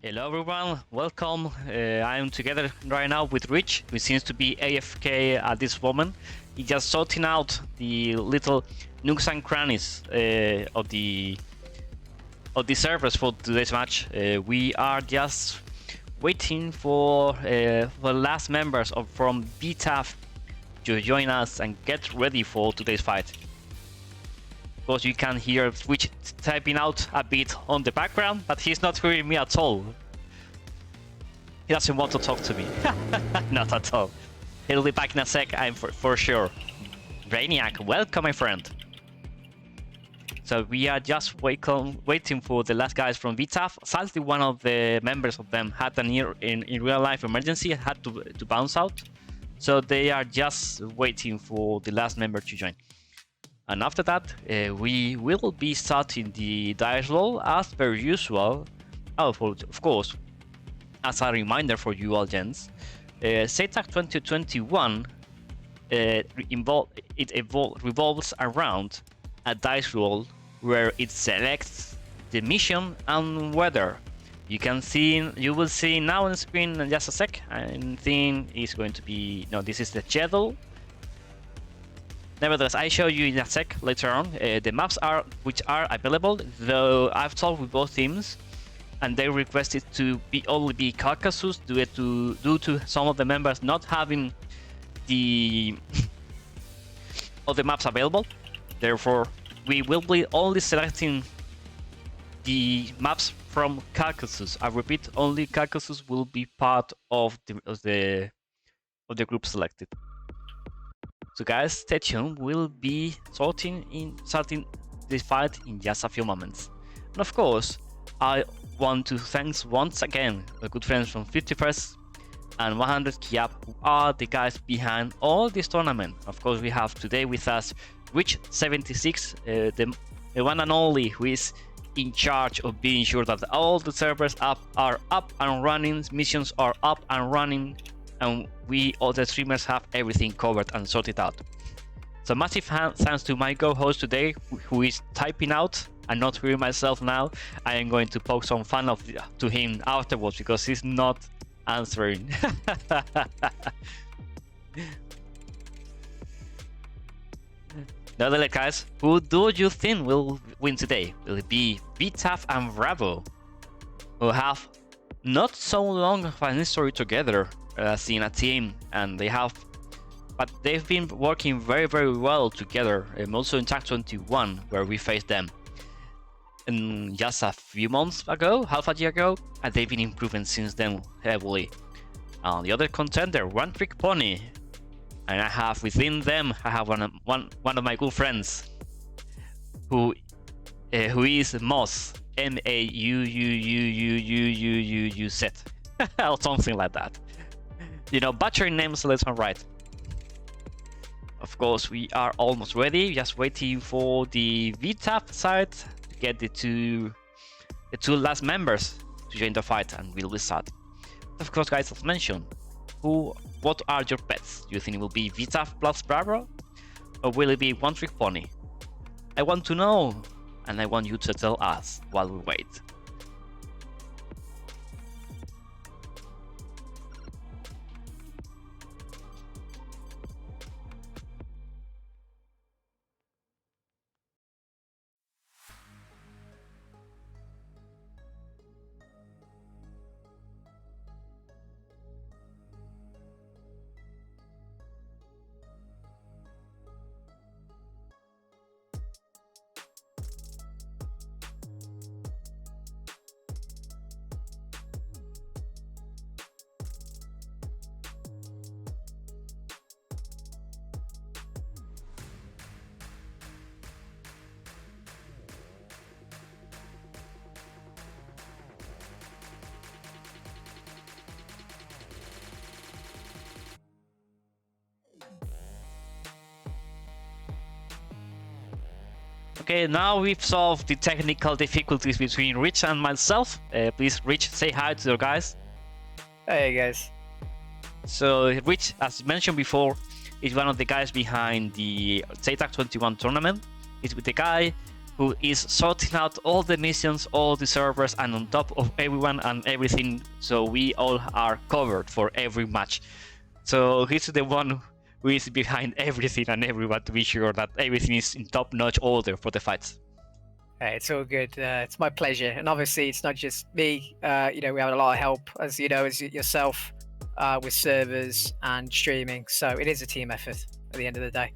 Hello everyone, welcome. I'm together right now with Rich, who seems to be AFK at this moment. He's just sorting out the little nooks and crannies of the servers for today's match. We are just waiting for the last members from VTAF to join us and get ready for today's fight. Of course, you can hear Rich typing out a bit on the background, but he's not hearing me at all. He doesn't want to talk to me. Not at all. He'll be back in a sec, I'm for sure. Brainiac, welcome my friend. So we are just waiting for the last guys from VTAF. Sadly, one of the members of them had an in real life emergency, had to bounce out. So they are just waiting for the last member to join. And after that, we will be starting the dice roll as per usual. Oh, of course, as a reminder for you all gents, SATAC 2021 revolves around a dice roll where it selects the mission and weather. You will see now on the screen in just a sec. And thing is going to be this is the schedule. Nevertheless, I show you in a sec later on the maps which are available. Though I've talked with both teams, and they requested to only be Caucasus due to some of the members not having the other maps available. Therefore, we will be only selecting the maps from Caucasus. I repeat, only Caucasus will be part of the group selected. So guys, stay tuned. We'll be starting this fight in just a few moments. And of course, I want to thank once again our good friends from 51st and 100 Kiap, who are the guys behind all this tournament. Of course, we have today with us Rich76, the one and only who is in charge of being sure that all the servers are up and running, missions are up and running, and we all the streamers have everything covered and sorted out. So massive thanks to my co-host today, who is typing out and not hearing myself now. I am going to poke some fun to him afterwards because he's not answering. Nonetheless, guys, who do you think will win today? Will it be VTAF and Bravo, who have not so long of an history together as in a team, and but they've been working very well together, also in TAC 21 where we faced them just a few months ago, half a year ago, and they've been improving since then heavily. The other contender, One Trick Pony, and I have within them one of my good friends who is Moss, MAUUUUUUZ or something like that. Butchering names left and right. Of course, we are almost ready, just waiting for the VTAF side to get the two last members to join the fight, and we'll start. Of course, guys, as mentioned, what are your bets? Do you think it will be VTAF plus Bravo, or will it be One Trick Pony? I want to know, and I want you to tell us while we wait. Okay, now we've solved the technical difficulties between Rich and myself. Please, Rich, say hi to the guys. Hey guys. So Rich, as mentioned before, is one of the guys behind the SATAC 21 tournament. He's with the guy who is sorting out all the missions, all the servers, and on top of everyone and everything, so we all are covered for every match. So he's the one who is behind everything and everyone to be sure that everything is in top-notch order for the fights. Hey, it's all good. It's my pleasure, and obviously it's not just me. We have a lot of help, as you know, as yourself, with servers and streaming. So it is a team effort at the end of the day.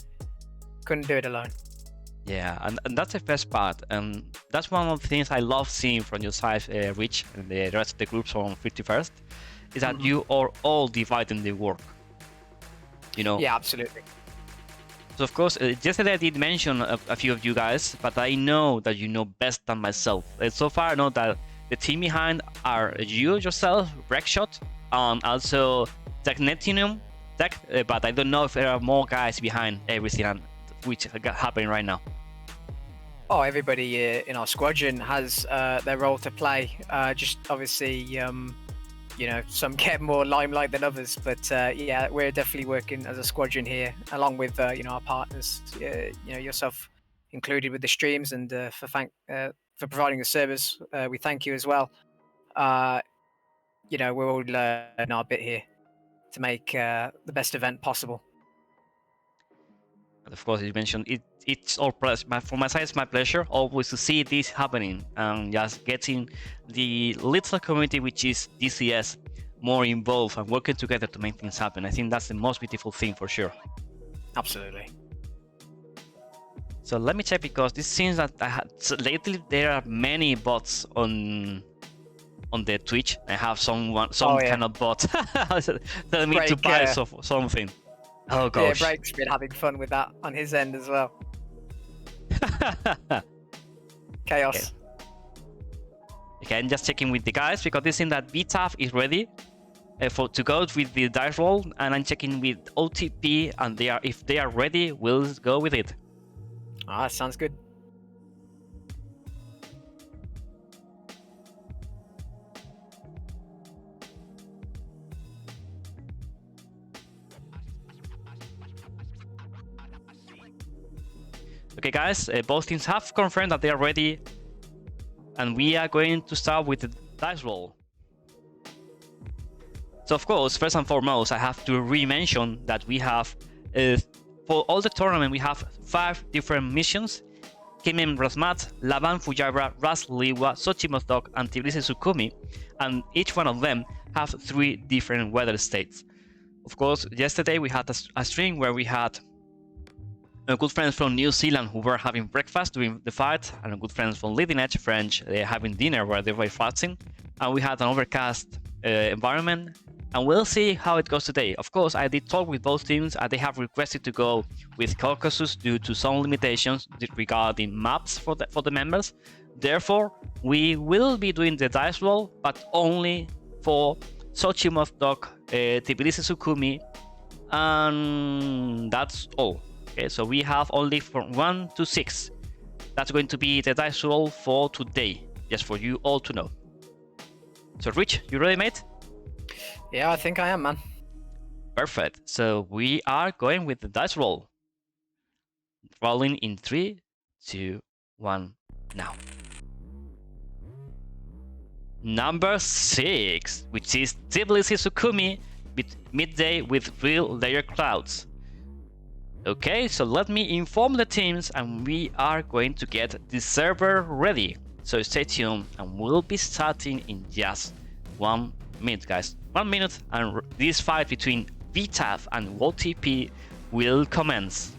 Couldn't do it alone. Yeah, and that's the best part. That's one of the things I love seeing from your side, Rich, and the rest of the groups on 51st, is that you are all dividing the work. Yeah, absolutely. So of course, yesterday I did mention a few of you guys, but I know that you know best than myself. So far I know that the team behind are you, yourself, Breakshot, and also Technetinum, but I don't know if there are more guys behind everything which is happening right now. Oh, everybody in our squadron has their role to play. Just obviously, some get more limelight than others, but yeah, we're definitely working as a squadron here, along with our partners, yourself included with the streams, and for providing the service. We thank you as well. We're all learning our bit here to make the best event possible. And of course, you mentioned it. It's all from my side. It's my pleasure always to see this happening and just getting the little community, which is DCS, more involved and working together to make things happen. I think that's the most beautiful thing for sure. Absolutely. So let me check, because this seems that lately there are many bots on the Twitch. I have some kind of bot telling me to buy something. Oh gosh. Yeah, Break's been having fun with that on his end as well. Chaos. Okay, I'm just checking with the guys, because this seems that VTAF is ready to go with the dice roll, and I'm checking with oTp, and if they are ready, we'll go with it. Ah, sounds good. Okay, guys, both teams have confirmed that they are ready, and we are going to start with the dice roll. So, of course, first and foremost, I have to re-mention that we have, for all the tournament, we have 5 different missions: Kimen Rasmat, Laban Fujaira, Ras Liwa, Xochimoth, and Tbilisi Sukumi, and each one of them have 3 different weather states. Of course, yesterday we had a stream where we had good friends from New Zealand who were having breakfast during the fight, and good friends from Leading Edge French having dinner where they were fasting, and we had an overcast environment, and we'll see how it goes today. Of course, I did talk with both teams, and they have requested to go with Caucasus due to some limitations regarding maps for the members. Therefore, we will be doing the dice roll, but only for Xochimoth, Tbilisi Sukumi, and that's all. Okay, so we have only from 1 to 6. That's going to be the dice roll for today, just for you all to know. So, Rich, you ready, mate? Yeah, I think I am, man. Perfect. So we are going with the dice roll. Rolling in 3, 2, 1, now. Number 6, which is Tbilisi Sukumi, midday with real layer clouds. Okay, so let me inform the teams, and we are going to get the server ready. So stay tuned, and we'll be starting in just 1 minute, guys. 1 minute, and this fight between VTAF and oTp will commence.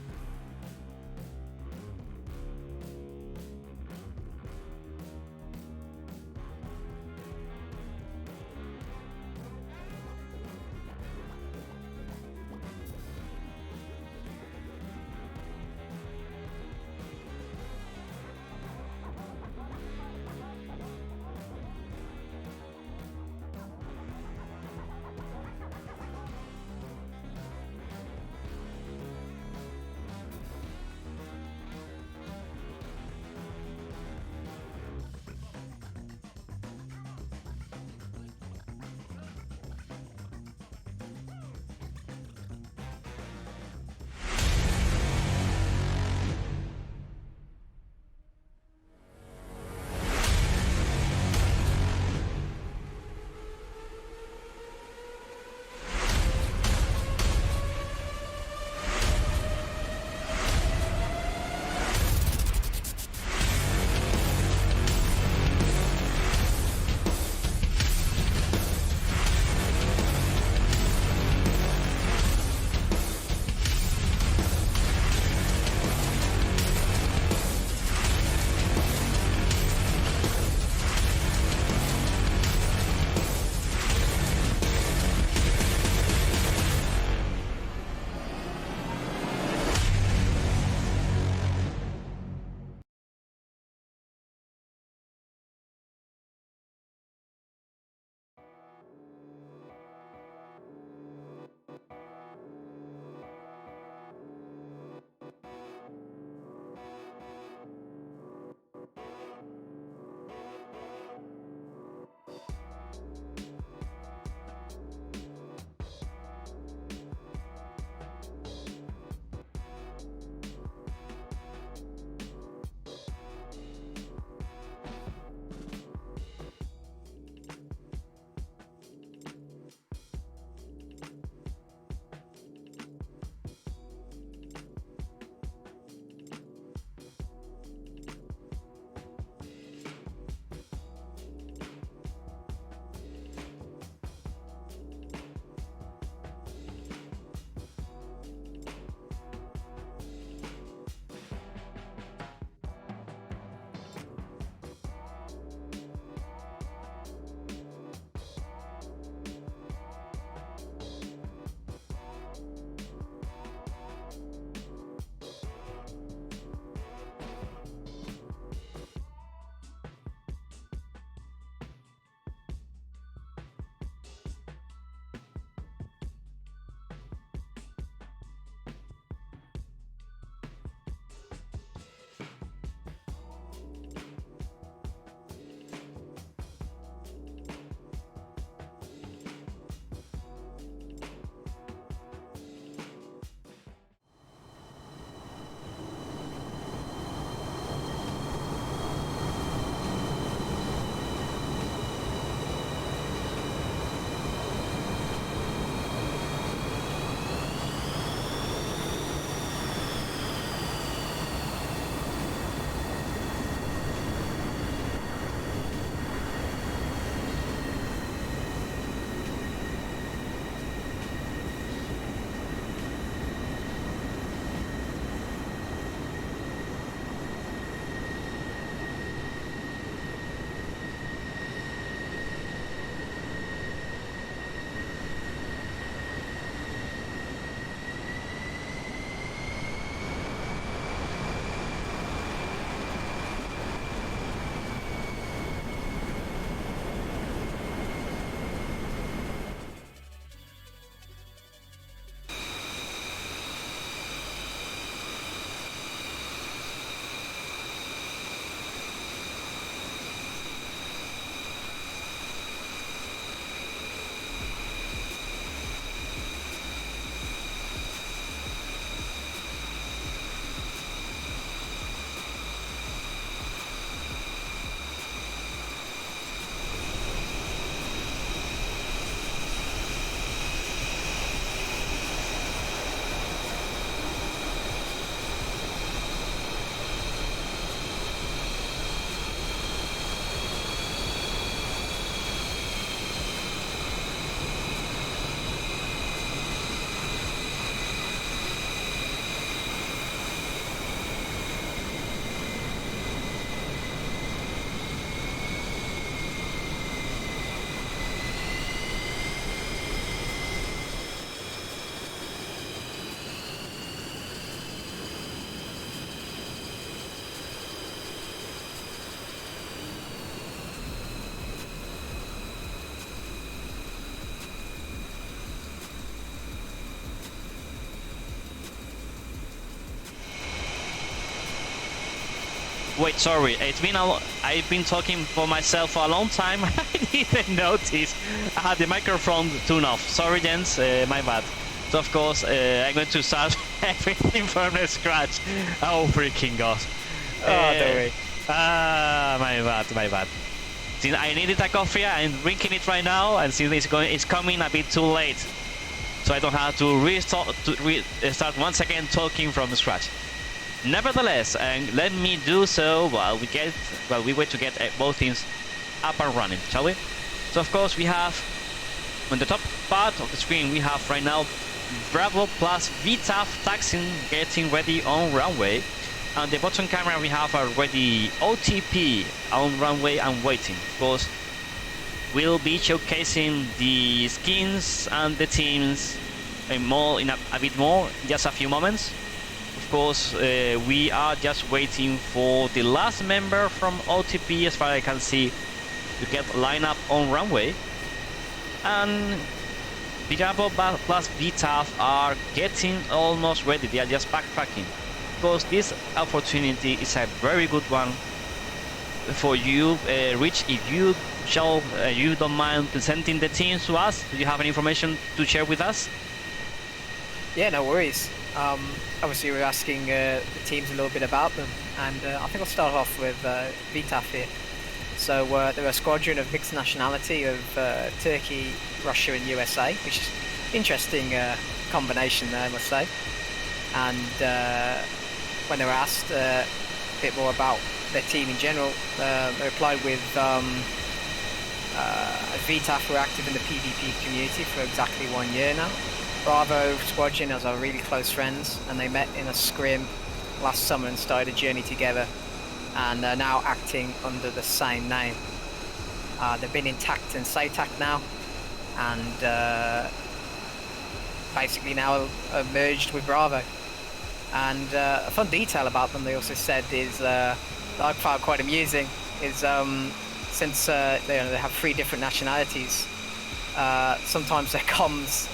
Wait, sorry. I've been talking for myself for a long time. I didn't notice. I had the microphone turned off. Sorry, gents. My bad. So of course, I'm going to start everything from scratch. Oh freaking god! Oh, don't worry. My bad. Since I needed a coffee, I'm drinking it right now, and since it's coming a bit too late, so I don't have to restart once again talking from scratch. Nevertheless, and let me do so while we wait to get both things up and running, shall we? So of course we have on the top part of the screen we have right now Bravo plus VTAF taxing getting ready on runway. On the bottom camera we have already oTp on runway and waiting. Of course, we'll be showcasing the skins and the teams in a bit more in just a few moments. Of course, we are just waiting for the last member from oTp, as far as I can see, to get lined up on runway. And Bravo plus VTAF are getting almost ready. They are just backpacking. Because this opportunity is a very good one for you, Rich. If you you don't mind presenting the teams to us, do you have any information to share with us? Yeah, no worries. Obviously, we're asking the teams a little bit about them, and I think I'll start off with VTAF here. So they're a squadron of mixed nationality of Turkey, Russia, and USA, which is an interesting combination there, I must say. And when they were asked a bit more about their team in general, they replied with VTAF were active in the PvP community for exactly 1 year now. Bravo Squadron as our really close friends, and they met in a scrim last summer and started a journey together, and are now acting under the same name. They've been in TACT and SATAC now, and basically now merged with Bravo. And a fun detail about them they also said is, that I found quite amusing, is since they have 3 different nationalities, sometimes their comms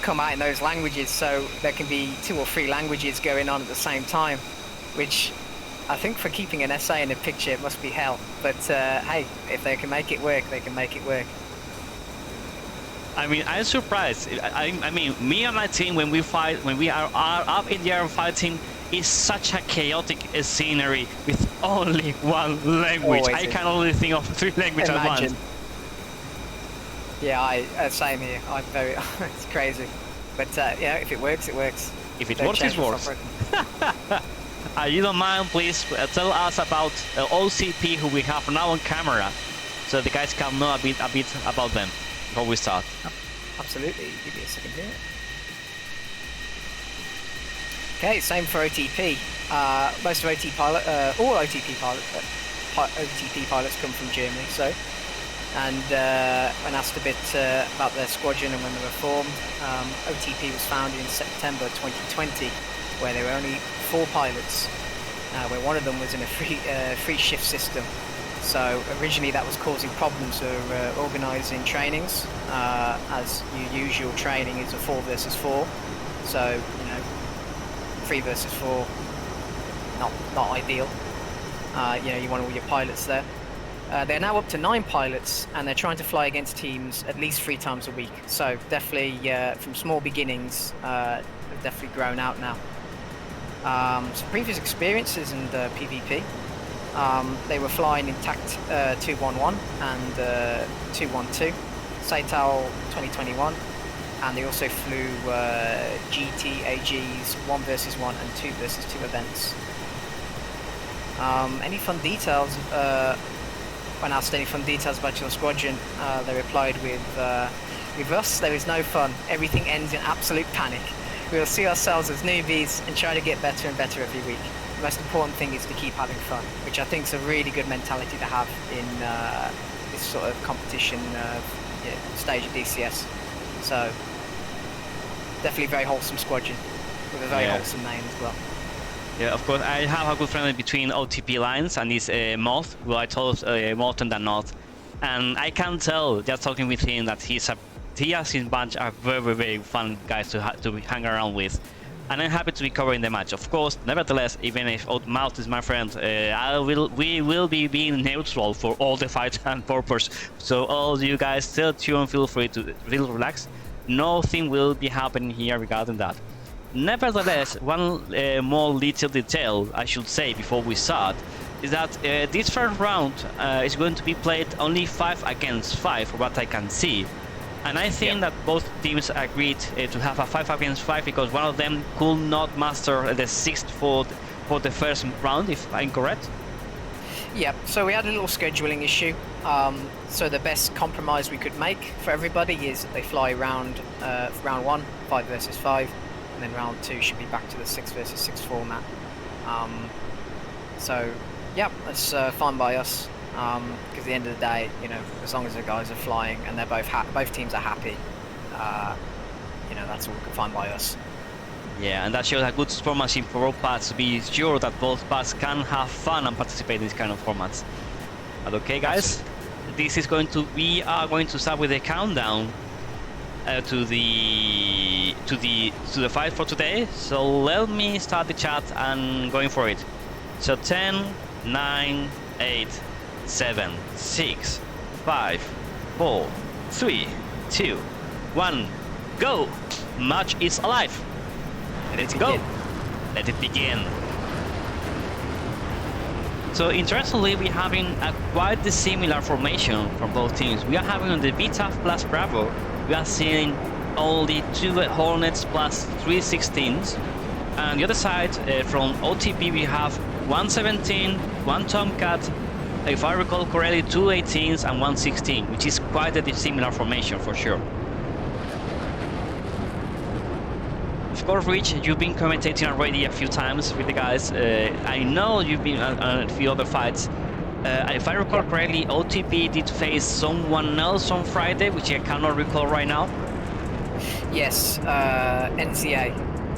come out in those languages, so there can be 2 or 3 languages going on at the same time, which I think for keeping an SA in a picture it must be hell. But hey, if they can make it work, they can make it work. I mean, I'm surprised. I mean, me and my team, when we are up in the air fighting, is such a chaotic scenery with only 1 language. Always I can only think of 3 languages at once. Yeah, same here. I'm very, it's crazy. But yeah, if it works, it works. If it works, it works. You don't mind, please tell us about OCP, who we have now on camera, so the guys can know a bit about them before we start. Absolutely. Give me a second here. Okay, same for OTP. Most of all OTP pilots come from Germany. So, and when asked a bit about their squadron and when they were formed, OTP was founded in September 2020, where there were only 4 pilots, where one of them was in a free shift system. So originally that was causing problems for organising trainings, as your usual training is a 4 versus 4. So, you know, 3 versus 4, not ideal. You know, you want all your pilots there. They're now up to 9 pilots, and they're trying to fly against teams at least 3 times a week. So definitely, from small beginnings, have definitely grown out now. Some previous experiences in the PvP. They were flying in TACT 211 and 212, SATAC 2021, and they also flew GTAG's 1 versus 1 and 2 versus 2 events. Any fun details? When asked any fun details about your squadron, they replied with us there is no fun. Everything ends in absolute panic. We will see ourselves as newbies and try to get better and better every week. The most important thing is to keep having fun, which I think is a really good mentality to have in this sort of competition stage of DCS. So definitely very wholesome squadron with a very wholesome name as well. Yeah, of course. I have a good friend between OTP lines, and he's Moth, who I told Morton than not, and I can tell just talking with him that he has his bunch are very, very fun guys to hang around with. and I'm happy to be covering the match. Of course, nevertheless, even if Mouse is my friend, we will be being neutral for all the fight and purpose. So all you guys still tune, feel free to relax. Nothing will be happening here regarding that. Nevertheless, one more little detail I should say before we start is that this first round is going to be played only 5 against 5, from what I can see. And I think that both teams agreed to have a 5 against 5 because one of them could not master the 6th for the first round, if I'm correct. Yeah, so we had a little scheduling issue. So the best compromise we could make for everybody is that they fly round 1, 5 versus 5, and then round 2 should be back to the 6 versus 6 format. So yeah, that's fine by us. Because at the end of the day, you know, as long as the guys are flying and they're both teams are happy, you know, that's all fine by us. Yeah, and that shows a good formatting for all parts to be sure that both parts can have fun and participate in these kind of formats. But okay, guys, this is we are going to start with a countdown to the fight for today. So let me start the chat and going for it. So 10, 9, 8, 7, 6, 5, 4, 3, 2, 1, go! Match is alive. Let's go. Let it begin. So interestingly, we're having a quite similar formation from both teams. We are having on the VTAF plus Bravo, we are seeing only 2 Hornets plus 3 16s. And the other side, from oTp, we have 117, 1 Tomcat, if I recall correctly, 2 18s and 1 16, which is quite a similar formation for sure. Of course, Rich, you've been commentating already a few times with the guys. I know you've been on a few other fights. If I recall correctly, oTp did face someone else on Friday, which I cannot recall right now. Yes, NCA.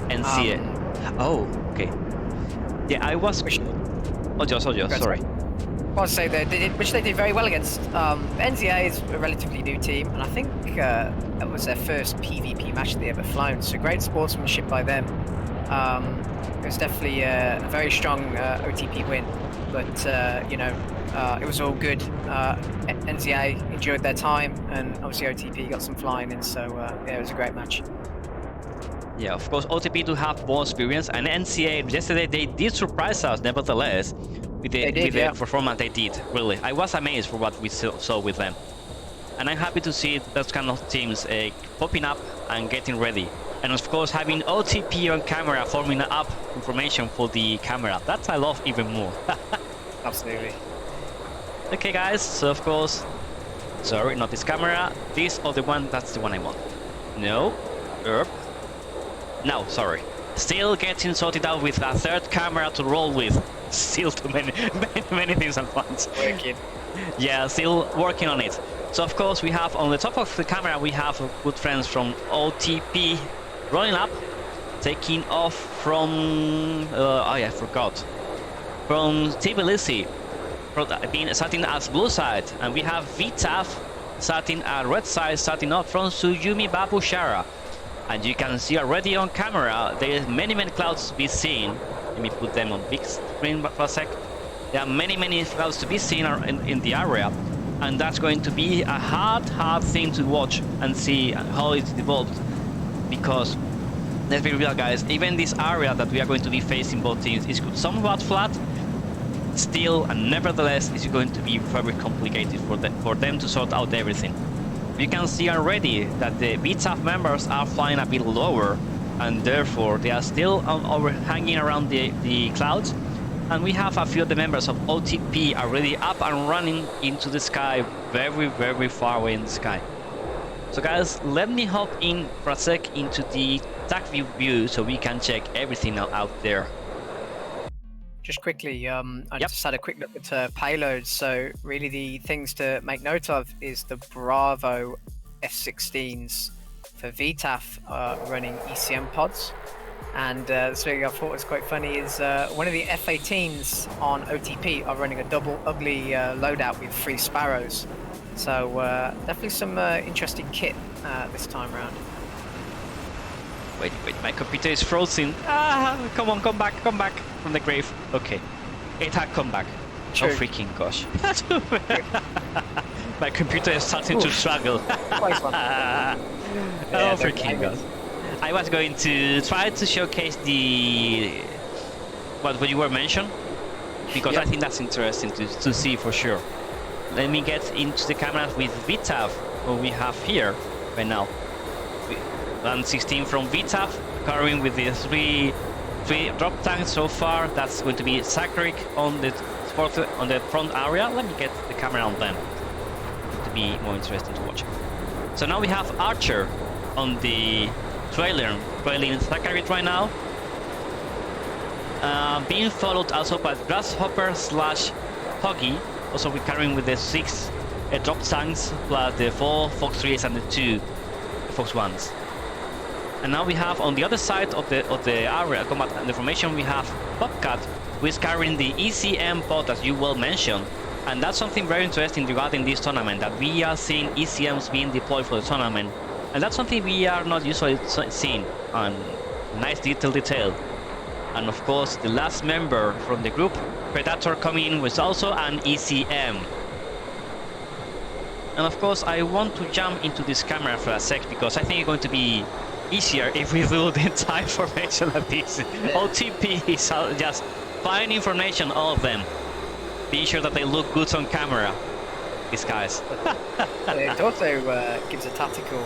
NCA. Oh, okay. Yeah, I was... Ojo, sorry. I'll say they did, which they did very well against. NCA is a relatively new team, and I think that was their first PvP match they ever flown. So great sportsmanship by them. It was definitely a very strong oTp win, but you know, it was all good. NCA enjoyed their time, and obviously oTp got some flying in. So yeah, it was a great match. Yeah, of course, oTp do have more experience, and NCA yesterday they did surprise us, nevertheless, with the performance they did. Really, I was amazed for what we saw with them, and I'm happy to see those kind of teams popping up and getting ready. And of course, having oTp on camera forming up information for the camera, that I love even more. Absolutely. Okay, guys. So of course, sorry, not this camera. This other one. That's the one I want. No. No, sorry. Still getting sorted out with a third camera to roll with. Still too many things at once. Working. Yeah, still working on it. So of course we have on the top of the camera we have good friends from oTp rolling up, taking off from I forgot. From Tbilisi, being starting as blue side, and we have VTAF starting at red side, starting off from Suyumi Babushara. And you can see already on camera, there are many clouds to be seen. Let me put them on big screen for a sec. There are many clouds to be seen in the area. And that's going to be a hard thing to watch and see how it's developed. Because, let's be real guys, even this area that we are going to be facing both teams is somewhat flat. Still, and nevertheless, it's going to be very complicated for them to sort out everything. You can see already that the VTAF members are flying a bit lower, and therefore they are still hanging around the clouds. And we have a few of the members of oTp already up and running into the sky, very far away in the sky. So guys, let me hop in for a sec into the TAC view so we can check everything out there. Just quickly, I just had a quick look at payloads. So really the things to make note of is the Bravo F-16s for VTAF running ECM pods. And something I thought was quite funny is one of the F-18s on oTp are running a double ugly loadout with 3 Sparrows. So definitely some interesting kit this time around. Wait, my computer is frozen. Ah, come on, come back from the grave. Okay, it had come back. True. Oh freaking gosh. My computer is starting to struggle. Close one. Oh freaking gosh. I was going to try to showcase the what you were mentioned, because Yep. I think that's interesting to see for sure. Let me get into the cameras with VTAF, what we have here right now. 116 from VTAF, carrying with the three drop tanks so far. That's going to be SATAC on the front area. Let me get the camera on them to be more interesting to watch. So now we have Archer on the trailing SATAC right now, being followed also by Grasshopper / Hoggy. Also we're carrying with the 6 drop tanks plus the 4 Fox 3s and the 2 Fox 1s. And now we have on the other side of the area combat and the formation, we have Bobcat, who is carrying the ECM pod, as you well mentioned. And that's something very interesting regarding this tournament, that we are seeing ECMs being deployed for the tournament. And that's something we are not usually seeing, on nice detail. And of course, the last member from the group, Predator, coming in was also an ECM. And of course, I want to jump into this camera for a sec, because I think it's going to be easier if we do the entire formation like this. oTp is just fine information, all of them. Be sure that they look good on camera, these guys. It also gives a tactical,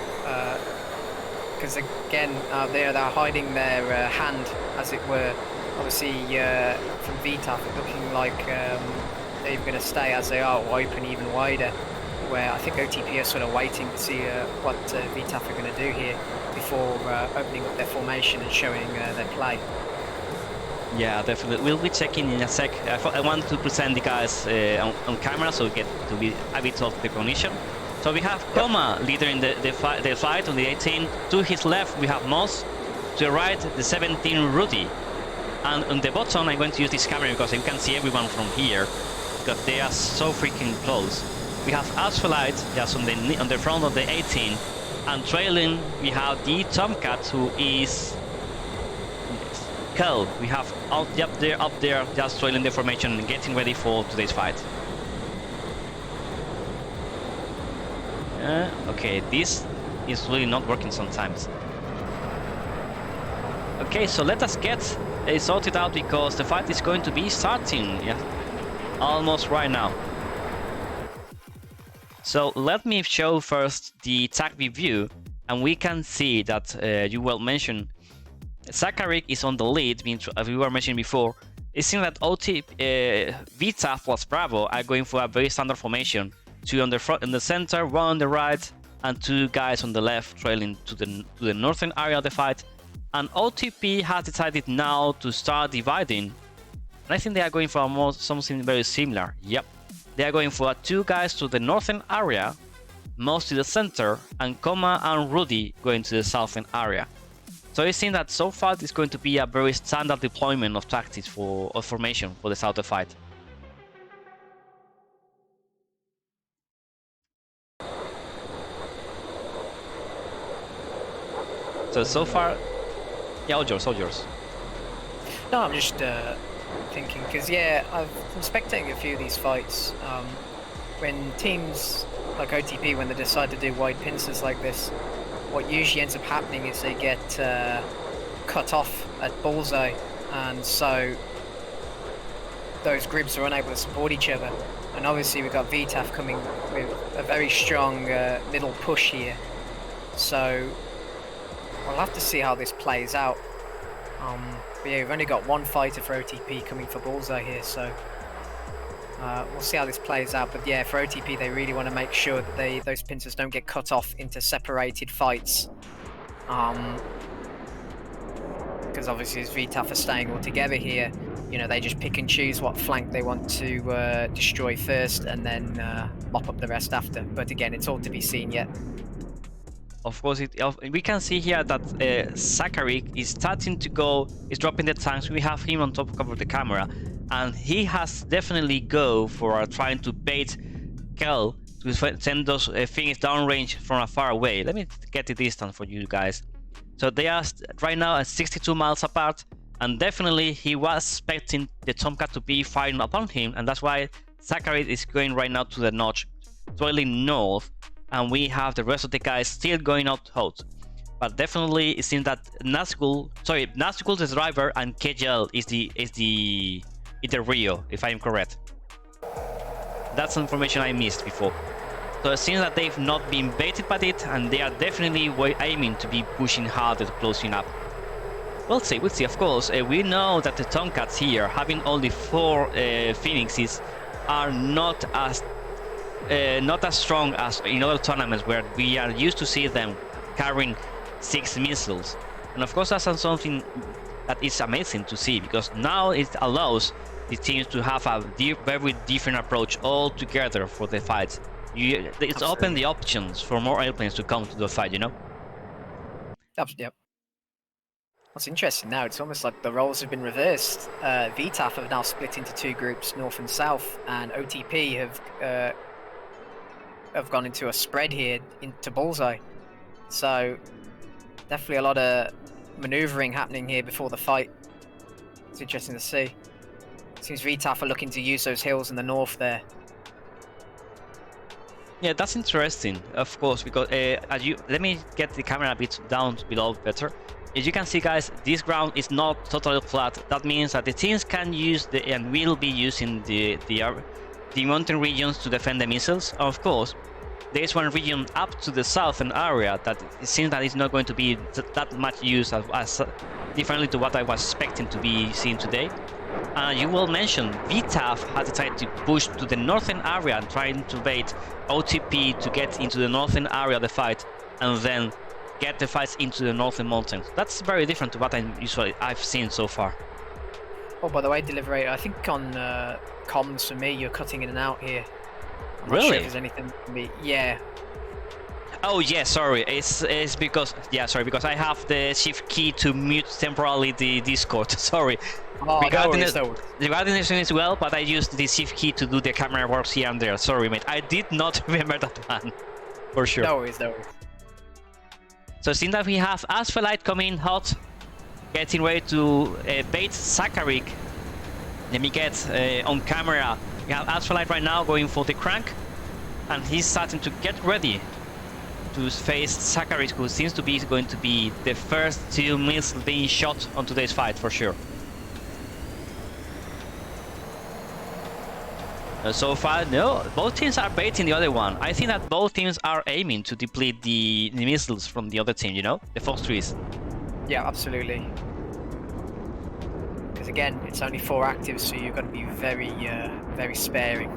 because again, they're hiding their hand, as it were. Obviously, from VTAF, it's looking like they're going to stay as they are, or open even wider. Where I think oTp are sort of waiting to see what VTAF are going to do here before opening up their formation and showing their play. Yeah, definitely. We'll be checking in a sec. I want to present the guys on camera, so we get to be a bit of recognition. So we have Coma leading the fight on the 18. To his left we have Moss. To the right the 17 Rudy. And on the bottom I'm going to use this camera because you can see everyone from here, because they are so freaking close. We have Asphalite just on the front of the 18, and trailing we have the Tomcat, who is Kel. We have up there, just trailing the formation and getting ready for today's fight. Okay, this is really not working sometimes. Okay, so let us get it sorted out, because the fight is going to be starting, almost right now. So let me show first the tag review, and we can see that you well mentioned SATAC is on the lead, as we were mentioning before. It seems that VTAF plus Bravo are going for a very standard formation. 2 on the front, in the center, 1 on the right, and 2 guys on the left trailing to the northern area of the fight. And oTp has decided now to start dividing. And I think they are going for something very similar. Yep. They are going for 2 guys to the northern area, Moss to the center, and Coma and Rudy going to the southern area. So it seems that so far it's going to be a very standard deployment of tactics of formation for the start of the fight. So far, yeah, all yours. No, I'm just thinking, because I've been spectating a few of these fights. When teams like oTp, when they decide to do wide pincers like this, what usually ends up happening is they get cut off at bullseye, and so those groups are unable to support each other. And obviously we've got VTAF coming with a very strong middle push here, so we'll have to see how this plays out. But yeah, we've only got 1 fighter for oTp coming for bullseye here, so we'll see how this plays out. But yeah, for oTp, they really want to make sure that those pincers don't get cut off into separated fights, because obviously as VTAF are staying all together here, you know, they just pick and choose what flank they want to destroy first, and then mop up the rest after. But again, it's all to be seen yet. Of course, we can see here that SATAC is starting to go, is dropping the tanks. We have him on top of the camera, and he has definitely go for trying to bait Kel to send those things downrange from far away. Let me get the distance for you guys. So they are right now at 62 miles apart, and definitely he was expecting the Tomcat to be firing upon him, and that's why Zachary is going right now to the notch, toiling north, and we have the rest of the guys still going out hot. But definitely it seems that Nazgul, the driver, and KGL is the Rio, if I am correct. That's information I missed before. So it seems that they've not been baited by it, and they are definitely aiming to be pushing harder, closing up. We'll see. Of course, we know that the Tomcats here, having only 4 Phoenixes, are not as strong as in other tournaments where we are used to see them carrying 6 missiles. And of course, that's something that is amazing to see, because now it allows the teams to have a very different approach altogether for the fights. It's opened the options for more airplanes to come to the fight, you know? Yep. What's interesting now, it's almost like the roles have been reversed. VTAF have now split into 2 groups, north and south, and oTp have gone into a spread here into Bullseye. So definitely a lot of maneuvering happening here before the fight. It's interesting to see. Seems VTAF are looking to use those hills in the north there. Yeah, that's interesting, of course, because let me get the camera a bit down below better. As you can see, guys, this ground is not totally flat. That means that the teams can use and will be using the mountain regions to defend the missiles. Of course, there is one region up to the southern area that it seems that it's not going to be that much used as differently to what I was expecting to be seen today. You will mention VTAF has decided to push to the northern area and trying to bait oTp to get into the northern area of the fight, and then get the fights into the northern mountains. That's very different to what I've seen so far. Oh, by the way, Deliberator, I think on comms for me, you're cutting in and out here. I'm not really? sure if there's anything for me. Yeah. Oh yeah, sorry. It's because because I have the shift key to mute temporarily the Discord. Sorry. Oh, regarding this as well, but I used the shift key to do the camera works here and there. Sorry, mate. I did not remember that one for sure. No worries. So seeing that we have Asphalite coming hot, getting ready to bait Zachary. Let me get on camera. We have Asphalite right now going for the crank, and he's starting to get ready to face Zachary, who seems to be going to be the first 2 missiles being shot on today's fight for sure. So far, no, both teams are baiting the other one. I think that both teams are aiming to deplete the missiles from the other team, you know, the Fox trees. Yeah, absolutely. Because again, it's only 4 actives, so you've got to be very sparing.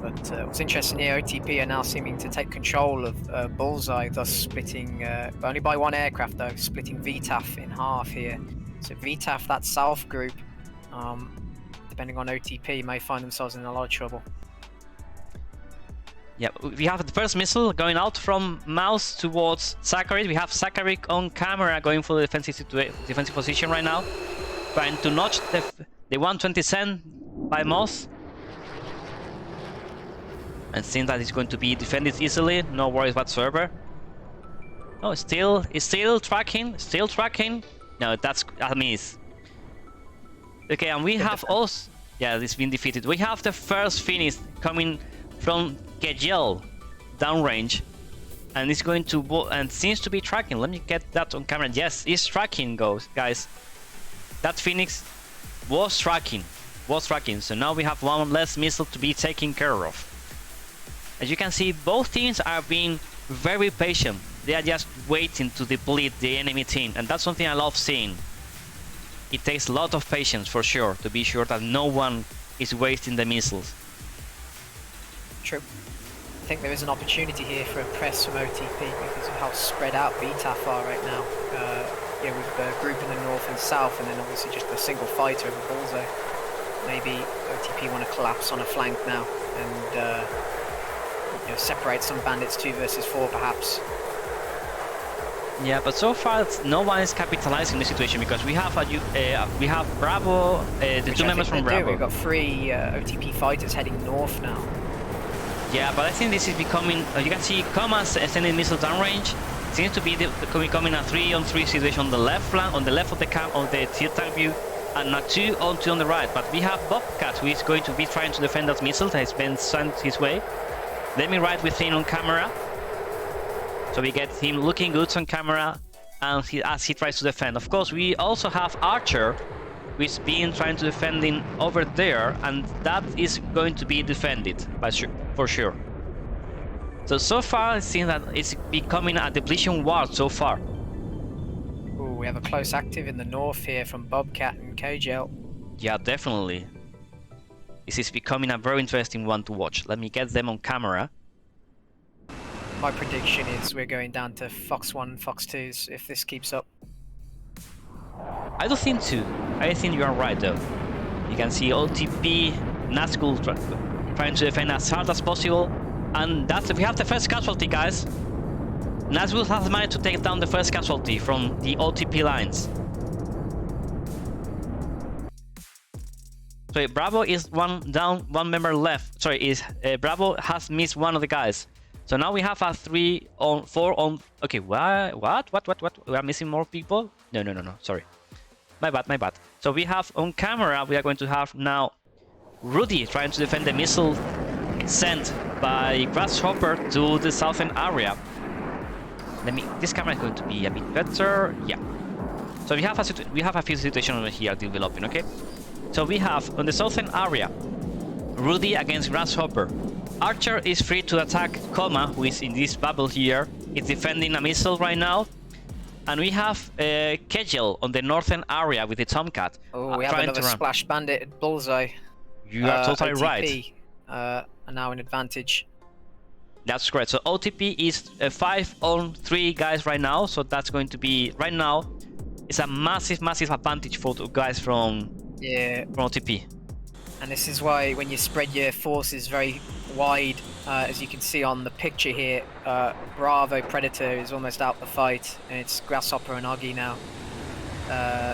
But what's interesting here, oTp are now seeming to take control of Bullseye, thus splitting, only by 1 aircraft though, splitting VTAF in half here. So VTAF, that south group, depending on oTp, may find themselves in a lot of trouble. Yeah, we have the first missile going out from Mouse towards Zachary. We have Zachary on camera going for the defensive position right now, trying to notch the 127 by Moss. And seems that it's going to be defended easily, no worries whatsoever. Oh, it's still tracking. No, that's a miss. Okay, and we have also, yeah, it's been defeated. We have the first finish coming from Kejel downrange, and it's going to and seems to be tracking. Let me get that on camera. Yes, it's tracking, guys. That Phoenix was tracking. So now we have 1 less missile to be taken care of. As you can see, both teams are being very patient. They are just waiting to deplete the enemy team, and that's something I love seeing. It takes a lot of patience for sure to be sure that no one is wasting the missiles. True. I think there is an opportunity here for a press from oTp because of how spread out VTAF are right now. Yeah, with a group in the north and south, and then obviously just a single fighter over Bullseye. Maybe oTp want to collapse on a flank now and separate some bandits 2 versus 4 perhaps. Yeah, but so far no one is capitalizing the situation because we have Bravo, the 2 members from Bravo. We've got 3 oTp fighters heading north now. Yeah, but I think this is becoming. You can see Comas sending missiles downrange, Seems to be becoming a 3-on-3 situation on the left flank, on the left of the camp of the SATAC view, and a 2-on-2 on the right. But we have Bobcat, who is going to be trying to defend that missile that has been sent his way. Let me ride with him on camera, so we get him looking good on camera, and as he tries to defend. Of course, we also have Archer, who is trying to defend over there, and that is going to be defended for sure. So far, it seems that it's becoming a depletion war so far. Ooh, we have a close active in the north here from Bobcat and KGL. Yeah, definitely. This is becoming a very interesting one to watch. Let me get them on camera. My prediction is we're going down to Fox 1, Fox 2s if this keeps up. I don't think so. I think you are right though. You can see oTp, Nazgul trying to defend as hard as possible. And we have the first casualty, guys. Nazgul has managed to take down the first casualty from the oTp lines. So Bravo is one down, one member left. Sorry, Bravo has missed one of the guys. So now we have a 3-on-4 on. Okay, what? We are missing more people? No. Sorry, my bad. So we have on camera. We are going to have now Rudy trying to defend the missile sent by Grasshopper to the southern area. This camera is going to be a bit better. Yeah. So we have a few situations over here developing. Okay. So we have on the southern area, Rudy against Grasshopper. Archer is free to attack Coma, who is in this bubble here. It's defending a missile right now. And we have Kegel on the northern area with the Tomcat. Oh, we have another Splash Bandit Bullseye. You are totally oTp, right. Are now in advantage. That's correct. So oTp is 5-on-3 guys right now. So that's going to be right now. It's a massive advantage for the guys from oTp. And this is why when you spread your forces very wide, as you can see on the picture here, Bravo Predator is almost out the fight, and it's Grasshopper and Oggy now.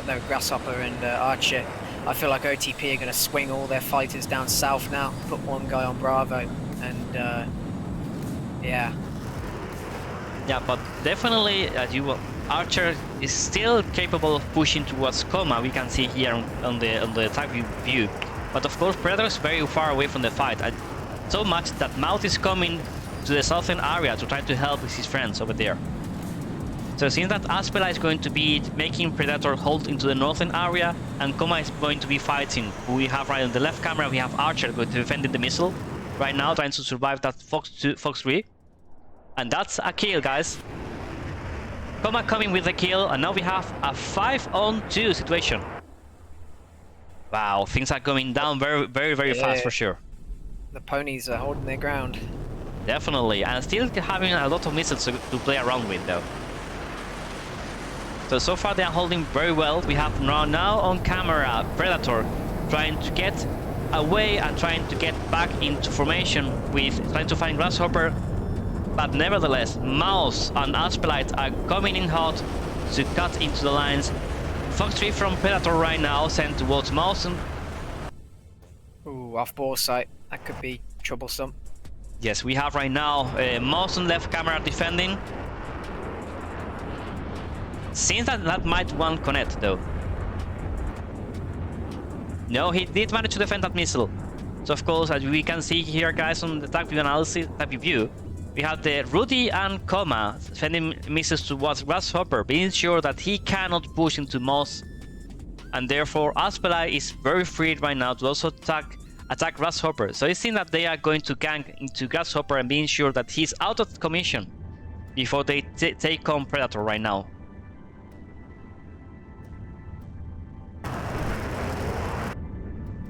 No, Grasshopper and Archer. I feel like oTp are going to swing all their fighters down south now, put one guy on Bravo, and yeah. Yeah, but definitely, Archer is still capable of pushing towards Coma. We can see here on the attack view. But of course, Predator is very far away from the fight. So much that Mouth is coming to the southern area to try to help with his friends over there. So it seems that Aspera is going to be making Predator hold into the northern area, and Coma is going to be fighting. We have right on the left camera, we have Archer going to defend the missile. Right now, trying to survive that Fox 3. And that's a kill, guys. Coma coming with the kill, and now we have a 5-on-2 situation. Wow, things are going down very fast for sure. The ponies are holding their ground. Definitely, and still having a lot of missiles to play around with though. So far they are holding very well. We have now on camera Predator trying to get away and trying to get back into formation with trying to find Grasshopper. But nevertheless, Mouse and Aspelite are coming in hot to cut into the lines. Fox 3 from Predator right now sent towards Mawson. Ooh, off ball sight. That could be troublesome. Yes, we have right now Mawson left camera defending. Seems that might one connect though. No, he did manage to defend that missile. So of course, as we can see here, guys, on the attack view analysis, attack view, we have the Rudy and Coma sending missiles towards Grasshopper, being sure that he cannot push into Moss, and therefore Aspelai is very free right now to also attack Grasshopper. So it seems that they are going to gang into Grasshopper and being sure that he's out of commission before they take on Predator right now.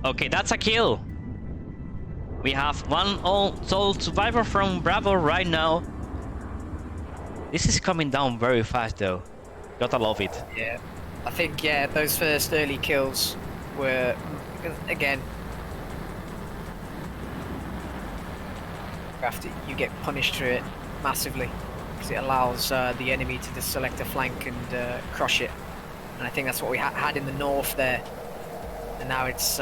Okay, that's a kill. We have one sole survivor from Bravo right now. This is coming down very fast though. Gotta love it. Yeah, I think those first early kills were, again, after you get punished through it massively because it allows the enemy to just select a flank and crush it. And I think that's what we had in the north there. And now it's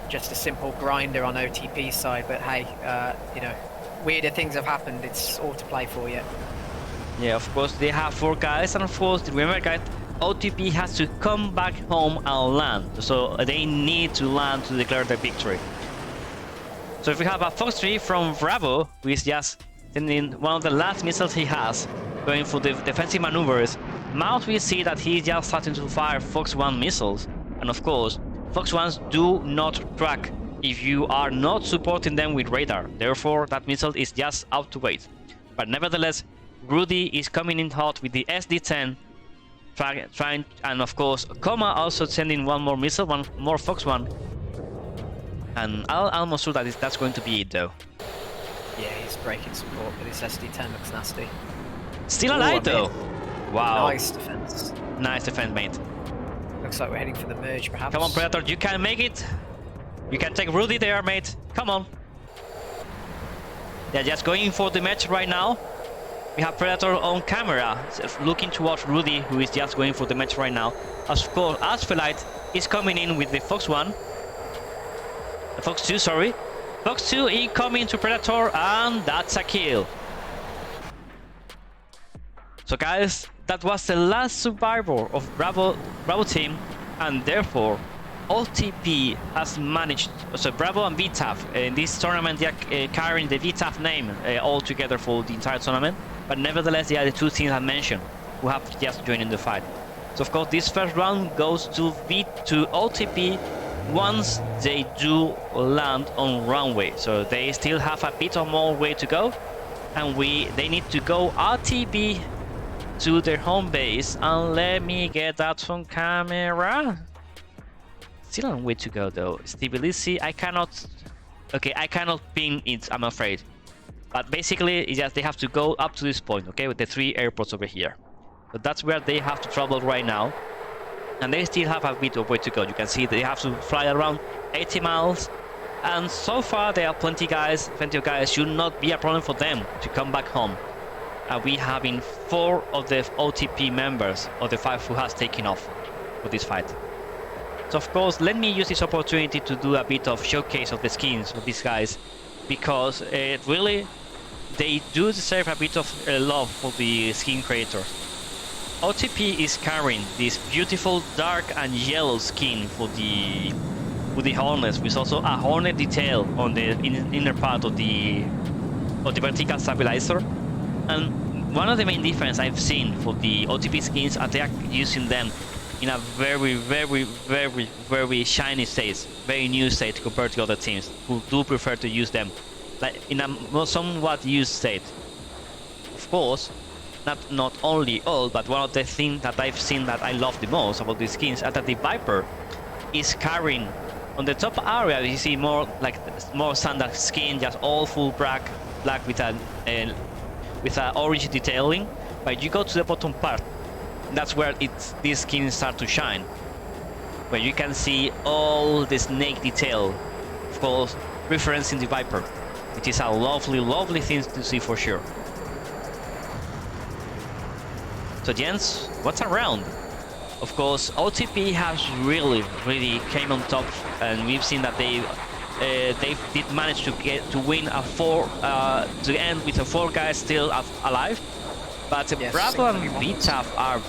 just a simple grinder on oTP's side, but hey, you know, weirder things have happened. It's all to play for yet. Yeah, of course they have 4 guys, and of course remember guys, oTp has to come back home and land, so they need to land to declare the victory. So if we have a Fox 3 from Bravo, who is just sending one of the last missiles he has, going for the defensive maneuvers, Mouse we see that he's just starting to fire Fox 1 missiles, and of course Fox 1s do not track if you are not supporting them with radar, therefore that missile is just out to wait. But nevertheless, Rudy is coming in hot with the SD-10, trying, and of course Koma also sending one more missile, one more Fox 1, and I'm almost sure that that's going to be it though. Yeah, he's breaking support, but his SD-10 looks nasty. Still alive though. Wow. Nice defense. Nice defense, mate. Looks like we're heading for the merge, perhaps. Come on, Predator, you can make it. You can take Rudy there, mate. Come on. They're just going for the match right now. We have Predator on camera, looking towards Rudy, who is just going for the match right now. Of course, Asphelite is coming in with the Fox 1. Fox 2, sorry. Fox 2 incoming to Predator, and that's a kill. So guys, that was the last survivor of Bravo team, and therefore oTp has managed, so Bravo and VTAF in this tournament, they are carrying the VTAF name all together for the entire tournament, but nevertheless they are the 2 teams I mentioned who have just joined in the fight. So of course this first round goes to oTp once they do land on runway, so they still have a bit of more way to go, and they need to go RTB to their home base, and let me get that on camera. Still a long way to go though. Stability, I cannot ping it, I'm afraid. But basically it's just they have to go up to this point, okay, with the 3 airports over here. But that's where they have to travel right now, and they still have a bit of way to go. You can see they have to fly around 80 miles, and so far there are plenty of guys. Should not be a problem for them to come back home. We having 4 of the oTp members of the 5 who has taken off for this fight. So of course, let me use this opportunity to do a bit of showcase of the skins of these guys, because really they do deserve a bit of love for the skin creators. oTp is carrying this beautiful dark and yellow skin for the Hornets, with also a Hornet detail on the inner part of the vertical stabilizer. And one of the main difference I've seen for the oTp skins are they are using them in a very shiny state, very new state compared to other teams who do prefer to use them like in a somewhat used state. Of course, not only all, but one of the things that I've seen that I love the most about these skins is that the Viper is carrying on the top area. You see more standard skin, just all full black with a orange detailing. But you go to the bottom part, that's where these skins start to shine, where you can see all the snake detail, of course referencing the Viper. It is a lovely thing to see for sure. So gents, what's around? Of course, oTp has really came on top, and we've seen that they did manage to win a 4 to end with a 4 guys still alive. But yes, Bravo and VTAF are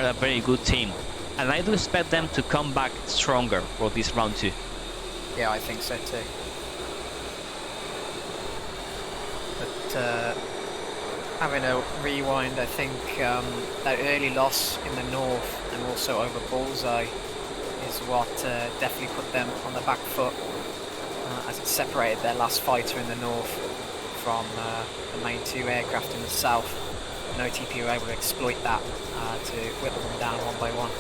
a very good team, and I do expect them to come back stronger for this round 2. Yeah, I think so too. But having a rewind, I think that early loss in the north and also over Bullseye is what definitely put them on the back foot, as it separated their last fighter in the north from the main 2 aircraft in the south. And oTp were able to exploit that to whittle them down one by one.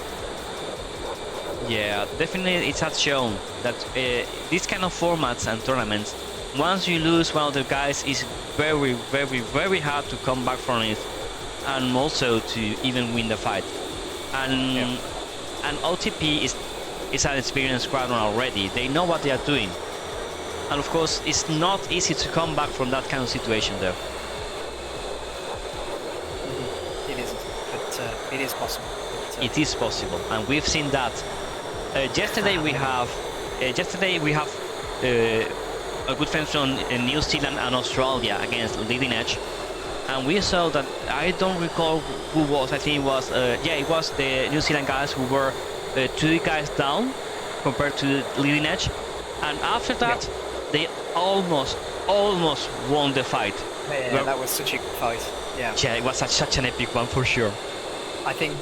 Yeah, definitely it has shown that these kind of formats and tournaments, once you lose one of the guys, it's very hard to come back from it, and also to even win the fight. And oTp is an experienced squadron already. They know what they are doing, and of course it's not easy to come back from that kind of situation though. It isn't, but it is possible. It is possible, and we've seen that. Yesterday we have a good friends from New Zealand and Australia against Leading Edge, and we saw that, I don't recall who was, I think it was, yeah, it was the New Zealand guys who were 2 guys down compared to leading edge, and after that they almost won the fight. Yeah, that was such a good fight. Yeah, it was such an epic one for sure. I think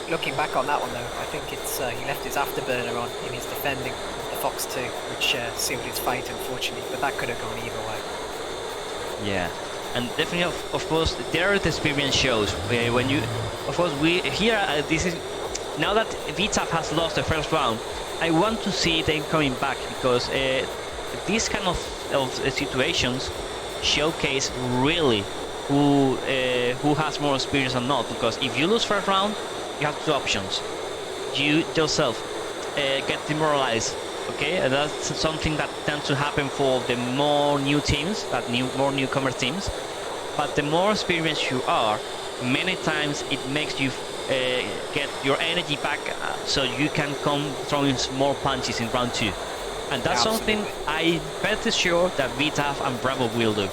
looking back on that one though, I think it's he left his afterburner on in his defending of the Fox 2, which sealed his fate unfortunately, but that could have gone either way. Yeah, and definitely, of course, their experience shows. When you, of course, we here, this is now that VTAF has lost the first round. I want to see them coming back, because these kind of situations showcase really who has more experience or not. Because if you lose first round, you have 2 options: you yourself get demoralized. Okay, and that's something that tends to happen for the more new teams, more newcomer teams. But the more experienced you are, many times it makes you get your energy back, so you can come throwing more punches in round 2. And that's something I'm pretty sure that VTAF and Bravo will do.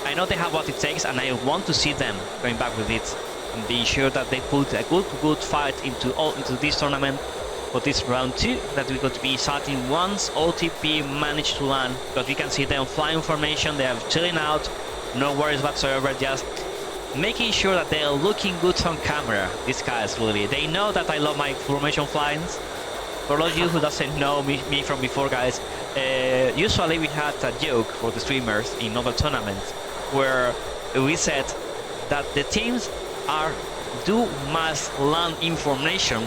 I know they have what it takes, and I want to see them going back with it and being sure that they put a good fight into this tournament for this round 2, that we're going to be starting once oTp managed to land, because we can see them flying formation. They are chilling out, no worries whatsoever, just making sure that they are looking good on camera. These guys, really, they know that I love my formation flyings. For all of you who doesn't know me from before, guys, usually we had a joke for the streamers in other tournaments where we said that the teams must land information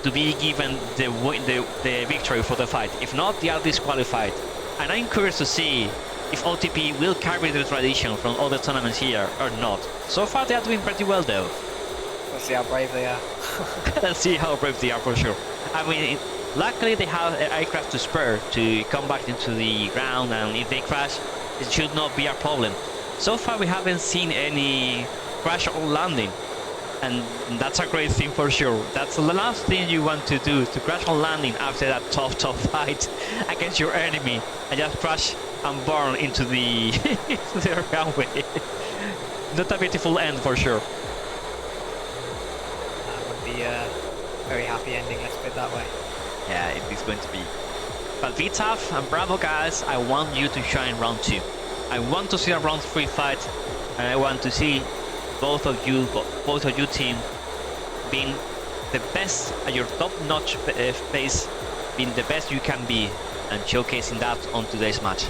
to be given the victory for the fight. If not, they are disqualified. And I'm curious to see if oTp will carry the tradition from other tournaments here or not. So far they are doing pretty well though. Let's see how brave they are. Let's see how brave they are for sure. I mean, luckily they have an aircraft to spare to come back into the ground, and if they crash, it should not be a problem. So far we haven't seen any crash or landing, and that's a great thing for sure. That's the last thing you want to do, to crash on landing after that tough fight against your enemy, and just crash and burn into the runway. Not a beautiful end for sure. That would be a very happy ending, let's put it that way. Yeah, it is going to be. But VTAF and Bravo guys, I want you to shine round 2. I want to see a round 3 fight, and I want to see both of you team being the best at your top-notch pace, being the best you can be, and showcasing that on today's match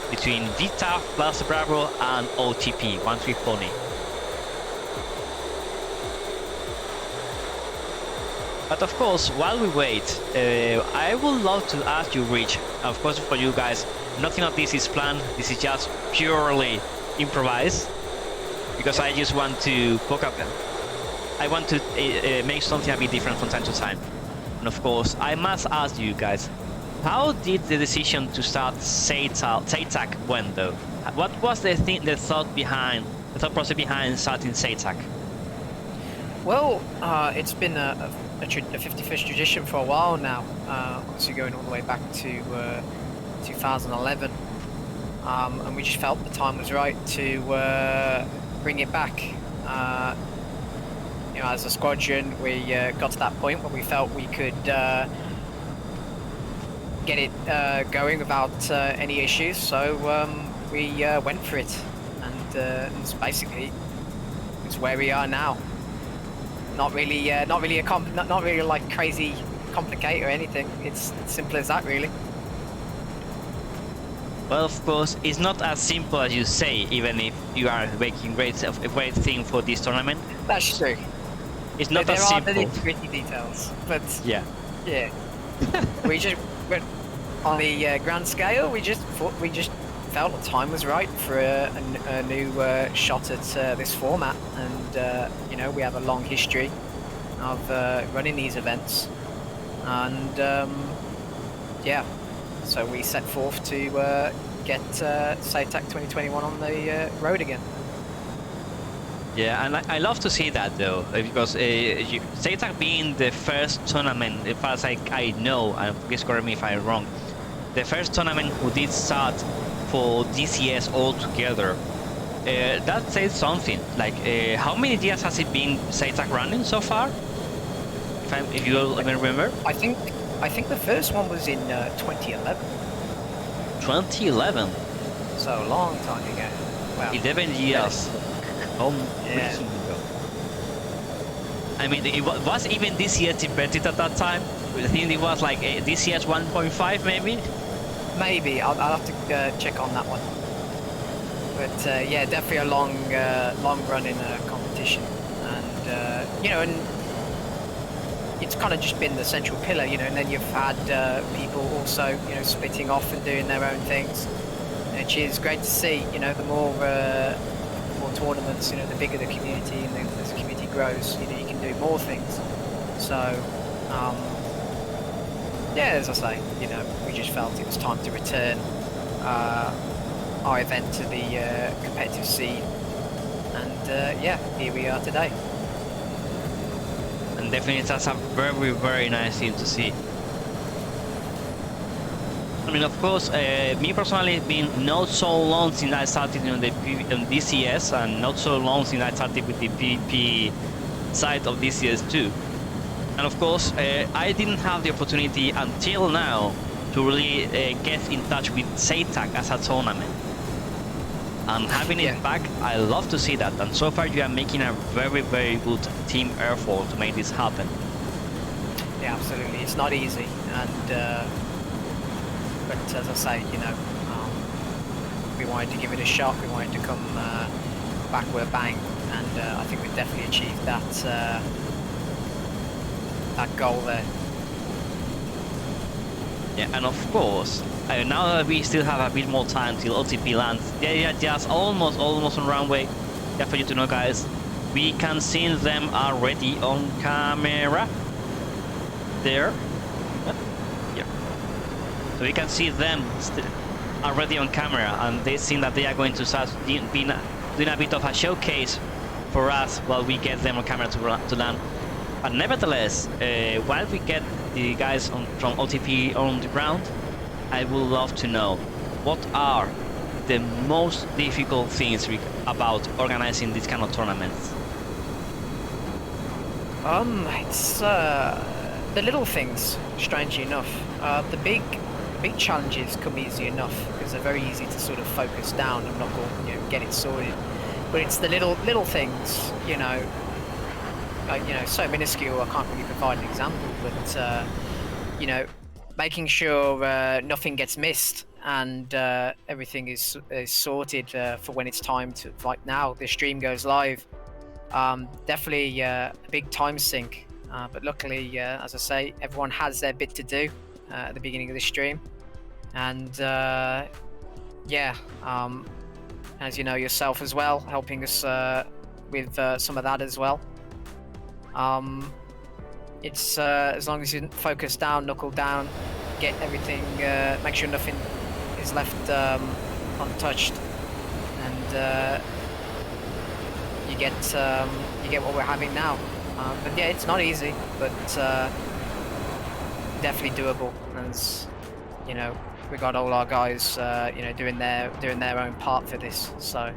between VTAF plus Bravo and oTp 1-3 Pony. But of course, while we wait, I would love to ask you, Rich, of course for you guys, nothing of this is planned, this is just purely improvised, because I just want to poke up, I want to make something a bit different from time to time. And of course, I must ask you guys, how did the decision to start SATAC went though? What was the thought process behind starting SATAC? Well, it's been a 51st tradition for a while now, obviously going all the way back to 2011, and we just felt the time was right to bring it back. You know, as a squadron, we got to that point where we felt we could get it going without any issues, so we went for it, and it's basically where we are now. Not really like crazy complicated or anything. It's simple as that, really. Well, of course, it's not as simple as you say, even if you are making a great thing for this tournament. That's true. It's not as simple. There are the nitty-gritty details, but yeah. we just went on the grand scale. We just felt the time was right for a new shot at this format, and you know, we have a long history of running these events, and yeah, so we set forth to get SATAC 2021 on the road again. Yeah, and I love to see that though, because SATAC being the first tournament, as far as I know, and please correct me if I'm wrong, the first tournament who did start for DCS altogether. That says something. Like, how many years has it been SATAC running so far? If you even remember. I think the first one was in 2011. 2011. So a long time ago. Wow. 11 years. Oh, Yeah. I mean, it was even DCS invented at that time. I think it was like DCS 1.5 maybe. Maybe I'll have to check on that one. But yeah, definitely a long running competition, and you know, and it's kind of just been the central pillar, you know. And then you've had people also, you know, splitting off and doing their own things, which is great to see. You know, the more tournaments, you know, the bigger the community, and as the community grows, you know, you can do more things. So yeah, as I say, you know, we just felt it was time to return our event to the competitive scene, and yeah, here we are today. And definitely that's a very, very nice thing to see. I mean, of course, me personally, it's been not so long since I started on the DCS, and not so long since I started with the PvP side of DCS too. And of course, I didn't have the opportunity until now to really get in touch with SATAC as a tournament. And having it back, I love to see that. And so far, you are making a very, very good team effort to make this happen. Yeah, absolutely. It's not easy, and but as I say, you know, we wanted to give it a shot. We wanted to come back with a bang, and I think we've definitely achieved that that goal there. Yeah, and of course, now that we still have a bit more time till oTp lands, yeah, just almost on runway. Yeah, for you to know, guys, we can see them already on camera. There. Yeah. So we can see them already on camera, and they seem that they are going to start doing a bit of a showcase for us while we get them on camera to land. But nevertheless, while we get the guys from oTp on the ground, I would love to know what are the most difficult things about organizing these kind of tournaments. It's the little things, strangely enough. The big challenges come easy enough because they're very easy to sort of focus down and not go, you know, get it sorted. But it's the little things, you know. You know, so minuscule I can't really provide an example, but you know, making sure nothing gets missed and everything is sorted for when it's time to, like now the stream goes live. Definitely a big time sink, but luckily, as I say, everyone has their bit to do at the beginning of the stream, and yeah, as you know yourself as well, helping us with some of that as well. It's as long as you focus down, knuckle down, get everything, make sure nothing is left untouched, and you get what we're having now. But yeah, it's not easy, but definitely doable. As you know, we got all our guys, you know, doing their own part for this. So.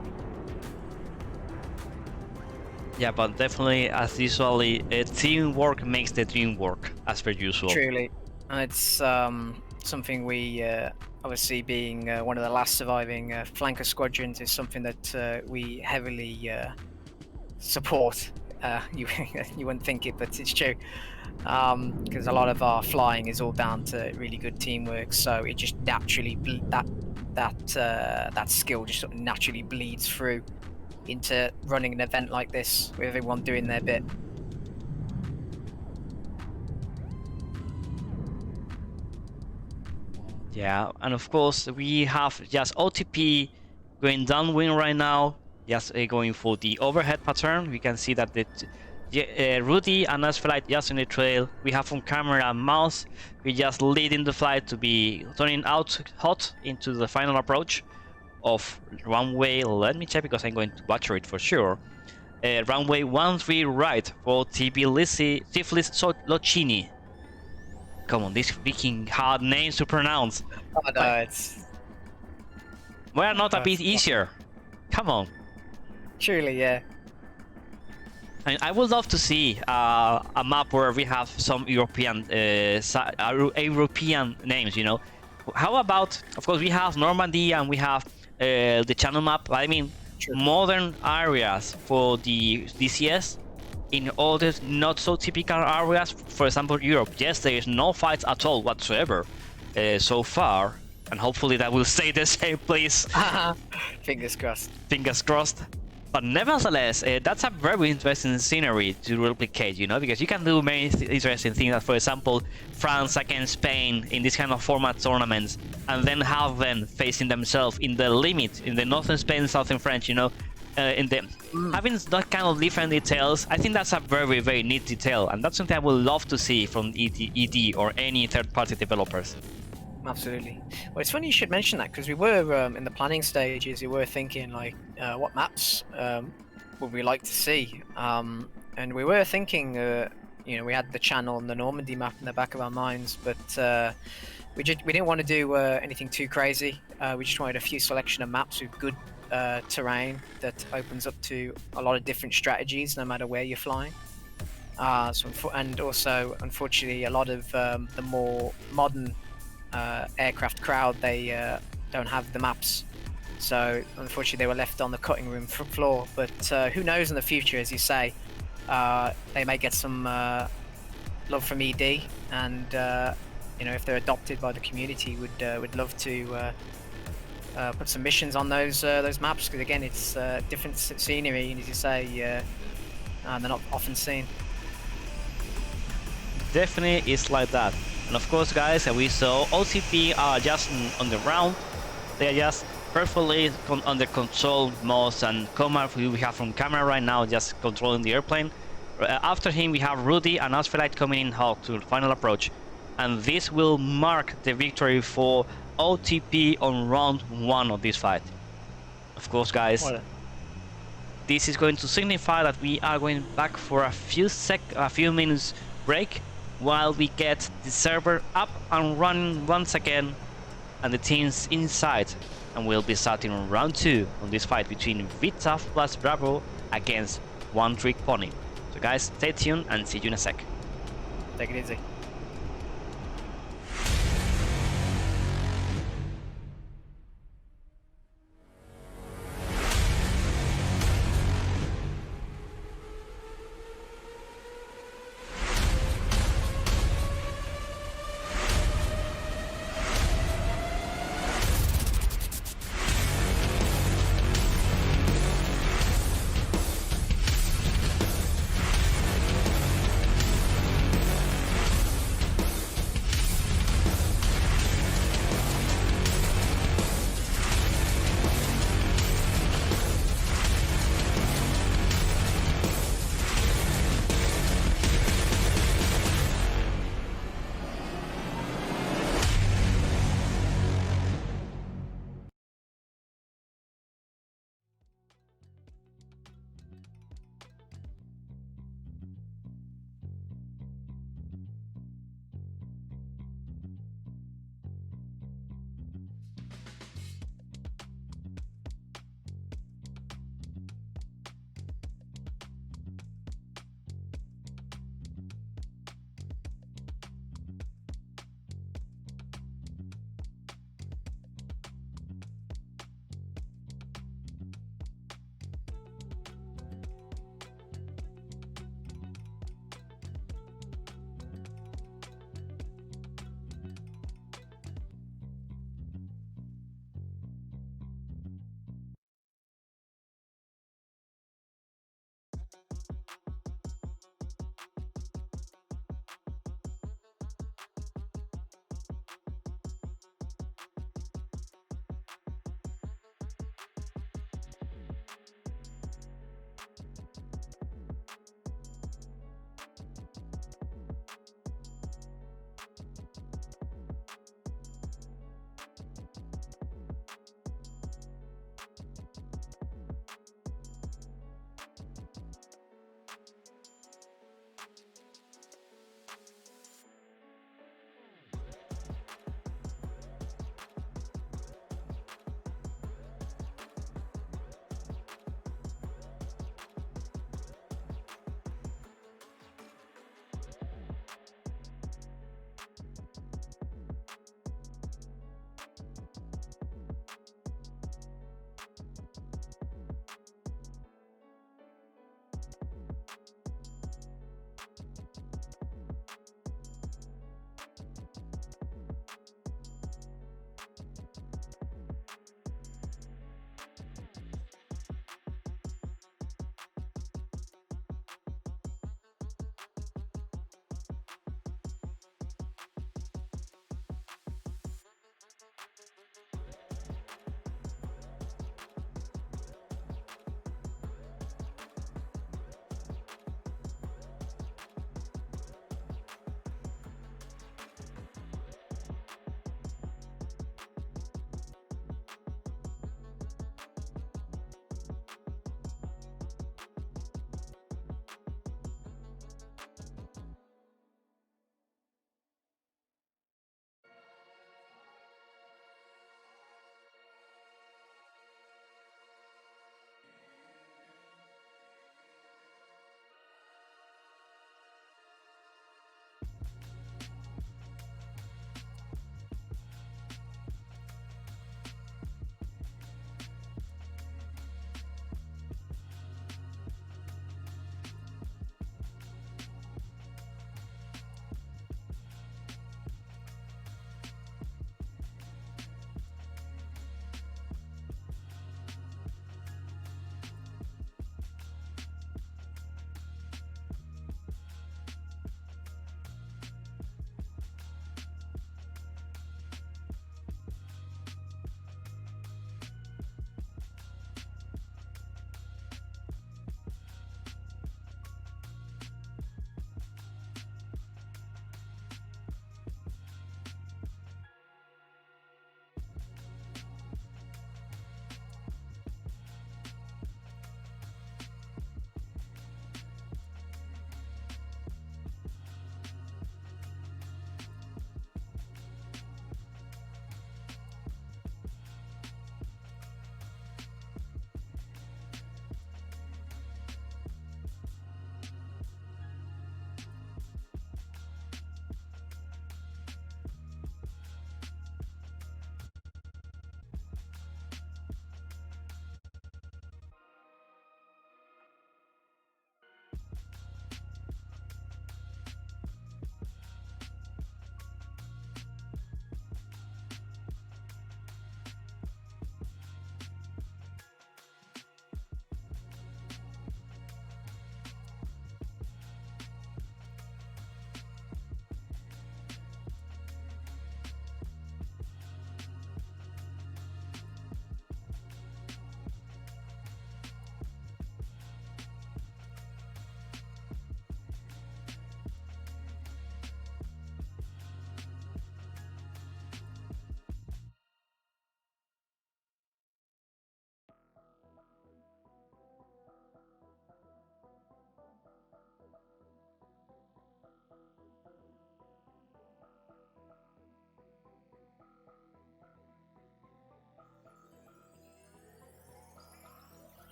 Yeah, but definitely, as usually, teamwork makes the dream work, as per usual. Truly, it's something we obviously being one of the last surviving flanker squadrons is something that we heavily support. You wouldn't think it, but it's true, because a lot of our flying is all down to really good teamwork. So it just naturally that skill just sort of naturally bleeds through into running an event like this with everyone doing their bit. Yeah, and of course we have just oTp going downwind right now, just going for the overhead pattern. We can see that Rudy and us flight just in the trail. We have on camera Mouse. We just leading the flight to be turning out hot into the final approach of runway. Let me check because I'm going to butcher it for sure. Runway 13 right for Tbilisi Tiflis Locini. Come on, these freaking hard names to pronounce. Oh no, it's Why not a bit easier? Come on. truly, yeah. I mean, I would love to see a map where we have some European European names, you know. How about, of course, we have Normandy and we have the Channel map. I mean, True. modern areas for the DCS in other not so typical areas. For example, Europe. Yes, there is no fights at all whatsoever so far, and hopefully that will stay the same, please. Fingers crossed. Fingers crossed. But nevertheless, that's a very interesting scenery to replicate, you know, because you can do many interesting things, like, for example, France against Spain in this kind of format tournaments, and then have them facing themselves in the limit, in the northern Spain, southern French, you know, in the having that kind of different details. I think that's a very, very neat detail, and that's something I would love to see from ED or any third-party developers. Absolutely. Well, it's funny you should mention that, because we were in the planning stages. We were thinking like, what maps would we like to see? And we were thinking, you know, we had the Channel and the Normandy map in the back of our minds, but we didn't want to do anything too crazy. We just wanted a few selection of maps with good terrain that opens up to a lot of different strategies, no matter where you're flying. And also, unfortunately, a lot of the more modern aircraft crowd, they don't have the maps, so unfortunately they were left on the cutting room floor. But who knows, in the future, as you say, they may get some love from ED, and you know, if they're adopted by the community, would love to put some missions on those maps, because again, it's different scenery, and as you say, they're not often seen. Definitely is like that. And of course, guys, we saw oTp are just on the ground. They are just perfectly under control. Moss and Komar, who we have from camera right now, just controlling the airplane. After him, we have Rudy and Asphalt coming in hot to final approach. And this will mark the victory for oTp on round 1 of this fight. Of course, guys, this is going to signify that we are going back for a few minutes break, while we get the server up and running once again and the teams inside, and we'll be starting round 2 on this fight between VTAF plus Bravo against One Trick Pony. So guys, stay tuned and see you in a sec. Take it easy.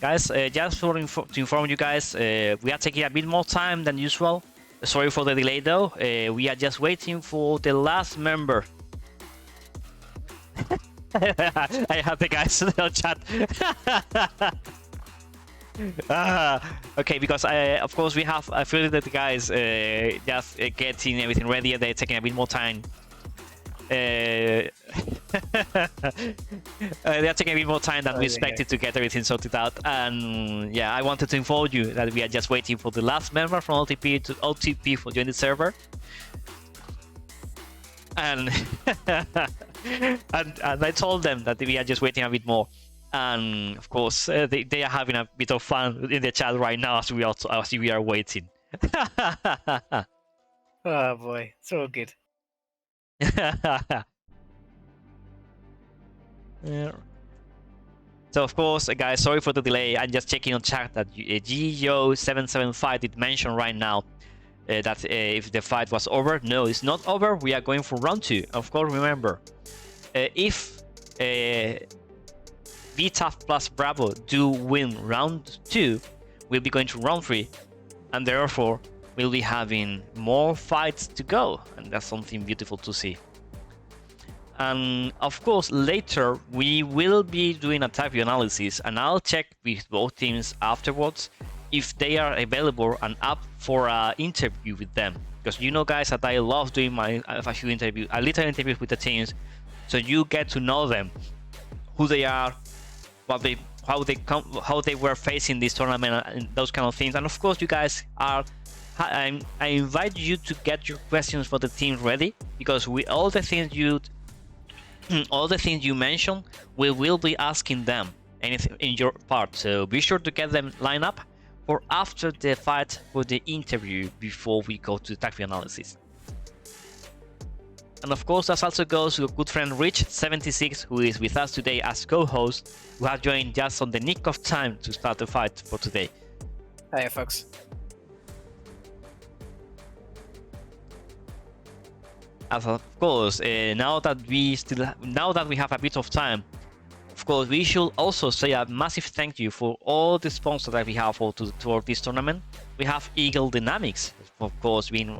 guys, just to inform you guys, we are taking a bit more time than usual. Sorry for the delay though. We are just waiting for the last member. I have the guys in the chat. Okay, because of course we have I feel that the guys just getting everything ready. They're taking a bit more time. They're taking a bit more time than we expected to get everything sorted out. And yeah, I wanted to inform you that we are just waiting for the last member from oTp for join the server. And and I told them that we are just waiting a bit more. And of course, they are having a bit of fun in the chat right now as we are waiting. Oh boy, it's all good. Yeah. So of course, guys, sorry for the delay. I'm just checking on chat that GEO775 did mention right now that if the fight was over. No, it's not over. We are going for round 2. Of course, remember, if VTAF plus Bravo do win round 2, we'll be going to round 3, and therefore we'll be having more fights to go, and that's something beautiful to see. And of course, later we will be doing a type analysis, and I'll check with both teams afterwards if they are available and up for an interview with them. Because you know, guys, that I love doing a little interviews with the teams, so you get to know them, who they are, how they were facing this tournament, and those kind of things. And of course, you guys are. I invite you to get your questions for the team ready, because all the things you mentioned, we will be asking them anything in your part. So be sure to get them lined up for after the fight for the interview before we go to the tactical analysis. And of course, that also goes to a good friend Rich76, who is with us today as co-host, who has joined just on the nick of time to start the fight for today. Hey, folks. As of course, now that we have a bit of time, of course, we should also say a massive thank you for all the sponsors that we have for this tournament. We have Eagle Dynamics, of course, being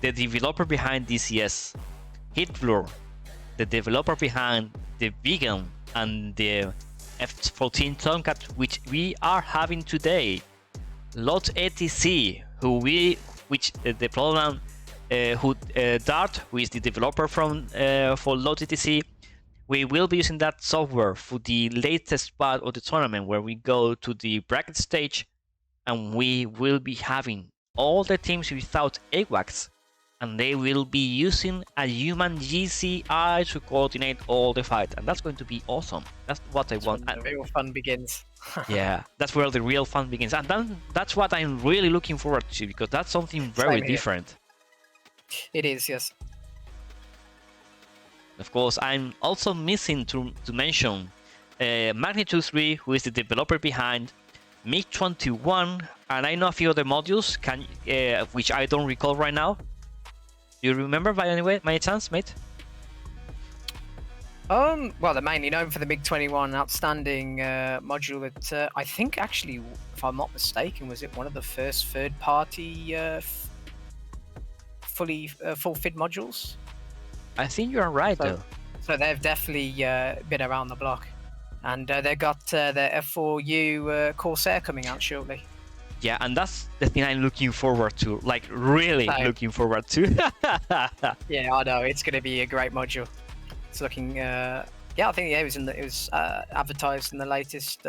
the developer behind DCS, Hitblur, the developer behind the Vegan and the F14 Tomcat, which we are having today. Lot etc, the program Dart, who is the developer for Lot etc. We will be using that software for the latest part of the tournament, where we go to the bracket stage, and we will be having all the teams without AWACS, and they will be using a human GCI to coordinate all the fight, and that's going to be awesome. That's what I want. The real fun begins. Yeah, that's where the real fun begins, and that's what I'm really looking forward to, because that's something very different. It is, yes. Of course, I'm also missing to mention Magnitude 3, who is the developer behind MiG-21, and I know a few other modules, which I don't recall right now. Do you remember by any chance, mate? Well, they're mainly known for the MiG-21 outstanding module that I think, actually, if I'm not mistaken, was it one of the first third-party full FID modules? I think you're right, though. So they've definitely been around the block, and they got their F4U Corsair coming out shortly. Yeah, and that's the thing I'm looking forward to, like really looking forward to. Yeah, I know, it's going to be a great module. It's looking, yeah, I think it was advertised in the latest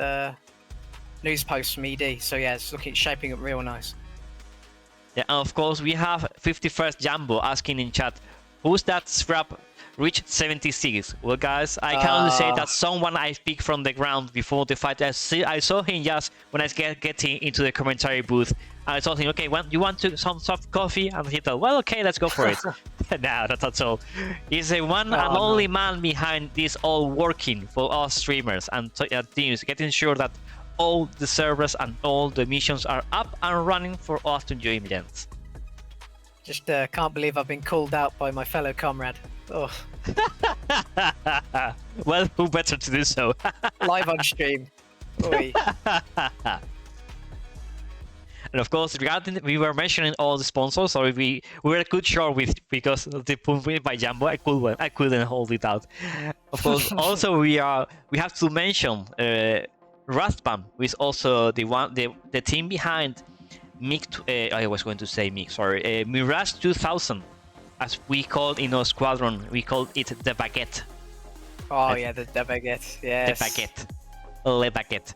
news post from ED. So yeah, it's shaping up real nice. Yeah, and of course we have 51st Jumbo asking in chat, who's that scrap Rich 76? Well, guys, I can only say that someone I picked from the ground before the fight. I saw him just when I was getting into the commentary booth. I told him, okay, you want some soft coffee? And he thought, well, okay, let's go for it. No, that's not so. He's the one and only man behind this all working for us streamers and teams, getting sure that all the servers and all the missions are up and running for us to enjoy events. Just can't believe I've been called out by my fellow comrade. Oh. Well, who better to do so? Live on stream. Oi. And of course, regarding we were mentioning all the sponsors, so we were a good short with because of the pull by Jumbo. I couldn't hold it out. Of course, also we have to mention Rustbam, who is also the team behind I was going to say MiG, sorry, Mirage 2000, as we called in our squadron. We called it the Baguette. Oh yeah, the baguette. Yes. The Baguette. Le Baguette.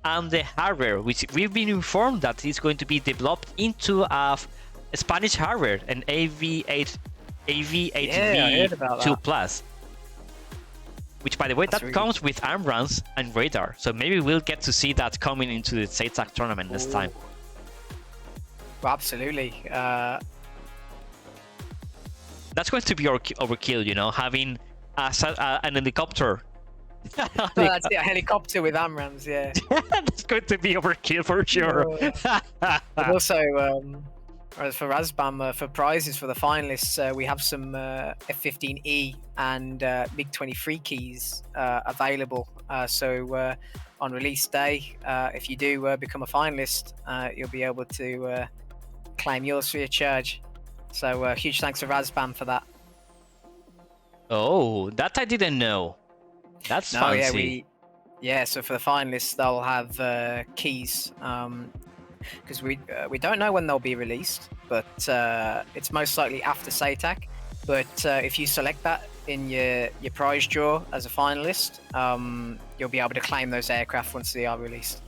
And the hardware, which we've been informed that is going to be developed into a Spanish hardware, an AV8V2 Plus. Which, by the way, that comes with armbands and radar. So maybe we'll get to see that coming into the SATAC tournament this time. Well, absolutely. That's going to be overkill, you know, having an helicopter. Well, that's it, a helicopter with AMRAMs, yeah. That's going to be overkill for sure. And also, for Razbam, for prizes for the finalists, we have some F-15E and MiG-23 keys available. So on release day, if you do become a finalist, you'll be able to claim yours free of charge. So huge thanks to Razbam for that. Oh, that I didn't know. That's fancy. Yeah, so for the finalists, they'll have keys, because we don't know when they'll be released, but it's most likely after SATAC. But if you select that in your prize draw as a finalist, you'll be able to claim those aircraft once they are released.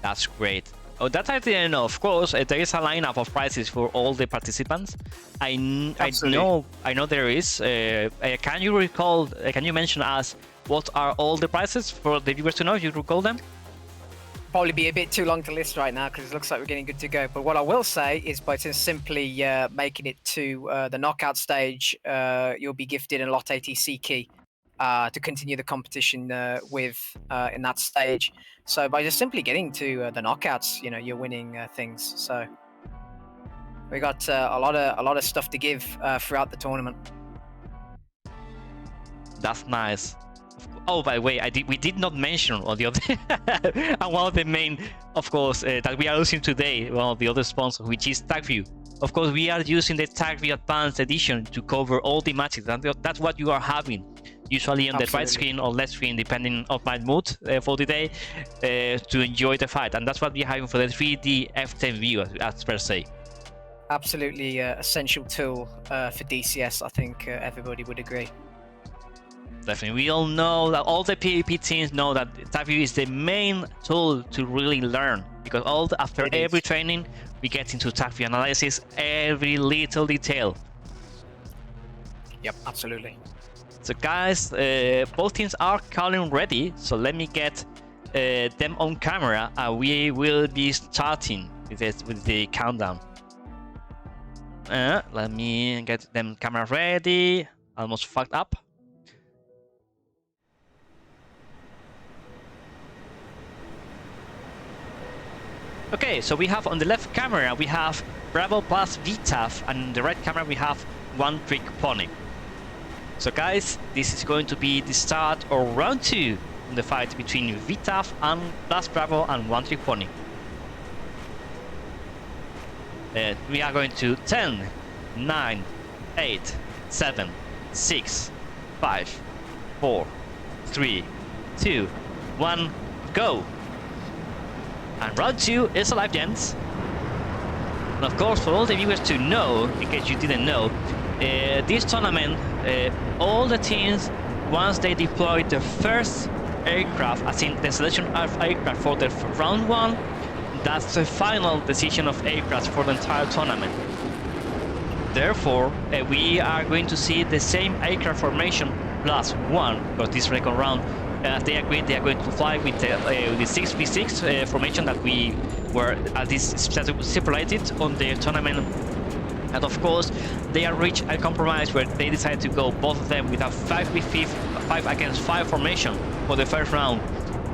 That's great. Oh, that I didn't know. Of course, there is a lineup of prizes for all the participants. I know there is. Can you recall? Can you mention us what are all the prizes for the viewers to know? You recall them? Probably be a bit too long to list right now because it looks like we're getting good to go. But what I will say is, by just simply making it to the knockout stage, you'll be gifted a lot ATC key to continue the competition with in that stage. So by just simply getting to the knockouts, you know, you're winning things. So we got a lot of stuff to give throughout the tournament. That's nice. Oh, by the way, we did not mention on the other and one of the main, of course, that we are using today, one of the other sponsors, which is TagView. Of course, we are using the TagView Advanced Edition to cover all the matches. That's what you are having, usually on the right screen or left screen, depending on my mood for the day, to enjoy the fight. And that's what we're having for the 3D F10 view, as per se. Absolutely essential tool for DCS. I think everybody would agree. Definitely, we all know that all the PvP teams know that TagView is the main tool to really learn, because after every training we get into TagView analysis, every little detail. Yep, absolutely. So guys, both teams are calling ready, so let me get them on camera and we will be starting with the countdown. Let me get them camera ready. Almost fucked up. Okay, so we have on the left camera we have Bravo plus VTAF, and on the right camera we have One Trick Pony. So guys, this is going to be the start of round 2 in the fight between VTAF and plus Bravo and One Trick Pony. We are going to 10, 9, 8, 7, 6, 5, 4, 3, 2, 1, go! And round 2 is alive, gents. And of course, for all the viewers to know, in case you didn't know, this tournament, all the teams, once they deploy the first aircraft, as in the selection of aircraft for the round 1, that's the final decision of aircraft for the entire tournament. Therefore, we are going to see the same aircraft formation plus 1, because this second round, as they agreed, they are going to fly with the 6v6 formation that we were at this stipulated on the tournament. And of course, they are reached a compromise where they decided to go both of them with a 5 against 5 formation for the first round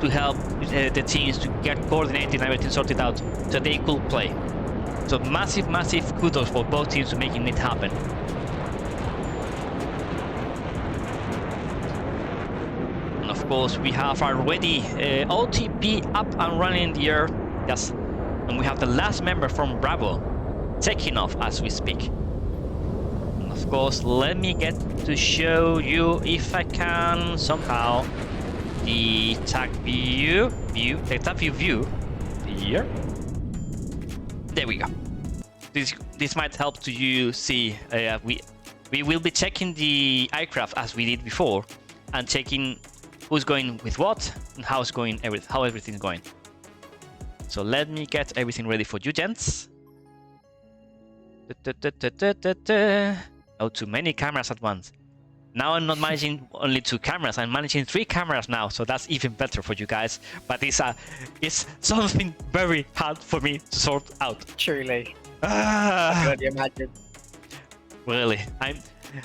to help the teams to get coordinated and everything sorted out so they could play. So massive kudos for both teams for making it happen. course, we have already OTP up and running in the air. Yes, and we have the last member from Bravo taking off as we speak. And of course, let me get to show you if I can somehow the tag view, the tag view here. There we go. This might help to you see. We will be checking the aircraft as we did before, and checking who's going with what and how everything's going. So let me get everything ready for you, gents. Oh, too many cameras at once. Now I'm not managing only 2 cameras, I'm managing 3 cameras now, so that's even better for you guys. But it's something very hard for me to sort out. Truly. I can only imagine. Really, I'm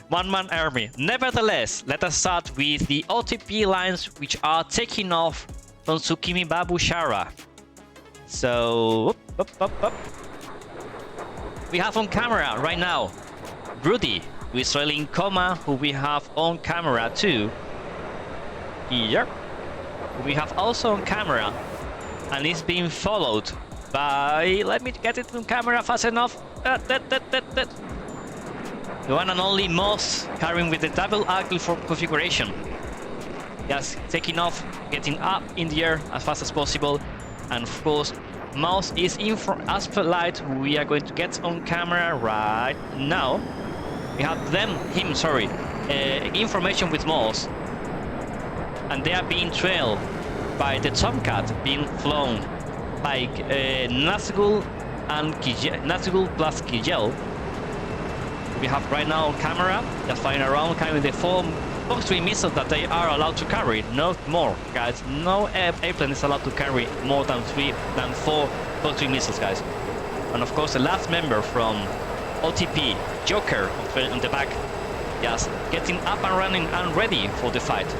one-man army. Nevertheless, let us start with the OTP lines which are taking off from Tsukimi Babu Shara. So, we have on camera right now Rudy, who is still in coma, who we have on camera too. Here. We have also on camera, and it's being followed by... Let me get it on camera fast enough. The one and only Moss, carrying with the double angle for configuration. Just taking off, getting up in the air as fast as possible. And of course, Moss is in for as per light. We are going to get on camera right now. We have information with Moss. And they are being trailed by the Tomcat being flown by Nazgul and Nazgul plus Kijel. We have right now on camera, just flying around, carrying the 4 Fox-3 missiles that they are allowed to carry, not more, guys. No airplane is allowed to carry more than 4 Fox-3 missiles, guys. And of course, the last member from OTP, Joker, on the back, just getting up and running and ready for the fight.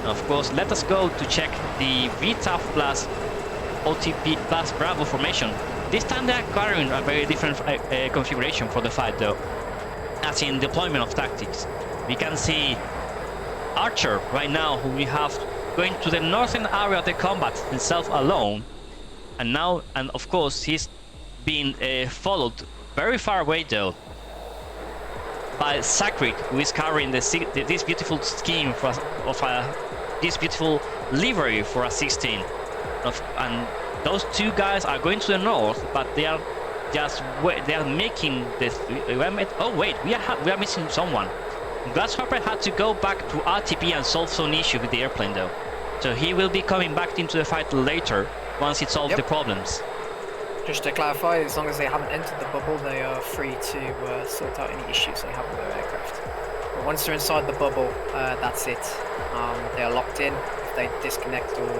And of course, let us go to check the VTAF plus OTP plus Bravo formation. This time they are carrying a very different configuration for the fight, though. As in deployment of tactics, we can see Archer right now, who we have going to the northern area of the combat himself alone, and of course he's being followed very far away though by Sakrik, who is carrying this beautiful scheme this beautiful livery for a 16, and those 2 guys are going to the north, but they are making this. Oh wait, we are missing someone. Grasshopper had to go back to RTP and solve some issue with the airplane though, so he will be coming back into the fight later once it solves the problems. Just to clarify, as long as they haven't entered the bubble, they are free to sort out any issues they have with their aircraft. But once they're inside the bubble, that's it. They are locked in. If they disconnect or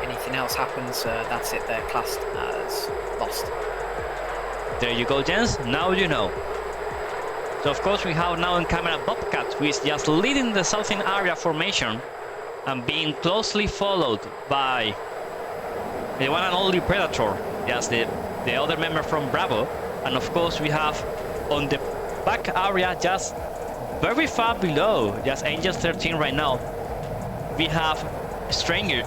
anything else happens, that's it. They're classed as lost. There you go, gents. Now you know. So of course we have now on camera Bobcat, who is just leading the southern area formation and being closely followed by the one and only Predator, just the other member from Bravo. And of course we have on the back area, just very far below, just Angel 13 right now, we have Stranger.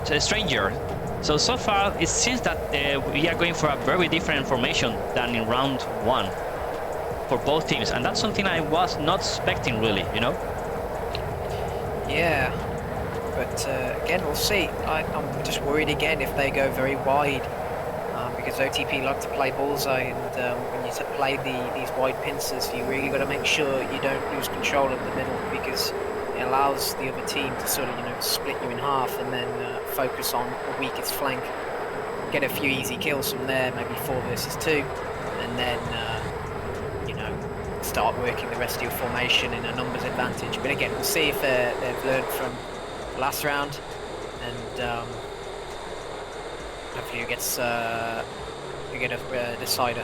So far it seems that we are going for a very different formation than in round 1 for both teams, and that's something I was not expecting really, you know? Yeah, but again, we'll see. I'm just worried again if they go very wide, because OTP like to play bullseye, and when you play these wide pincers, you really got to make sure you don't lose control of the middle, because it allows the other team to sort of, you know, split you in half and then focus on the weakest flank, get a few easy kills from there, maybe 4 versus 2, and then you know, start working the rest of your formation in a numbers advantage. But again, we'll see if they've learned from the last round, and hopefully we get a decider.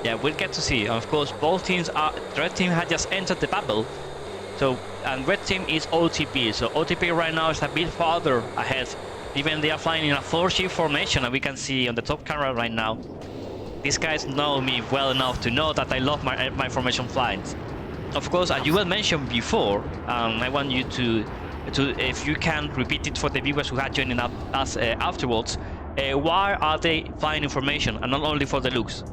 Yeah, we'll get to see. Of course, both teams are. Red team had just entered the bubble, so, and red team is OTP. So OTP right now is a bit farther ahead. Even they are flying in a 4-ship formation, and we can see on the top camera right now. These guys know me well enough to know that I love my formation flights. of course, as you well mentioned before, I want you to if you can repeat it for the viewers who had joined us afterwards. Why are they finding information, and not only for the looks?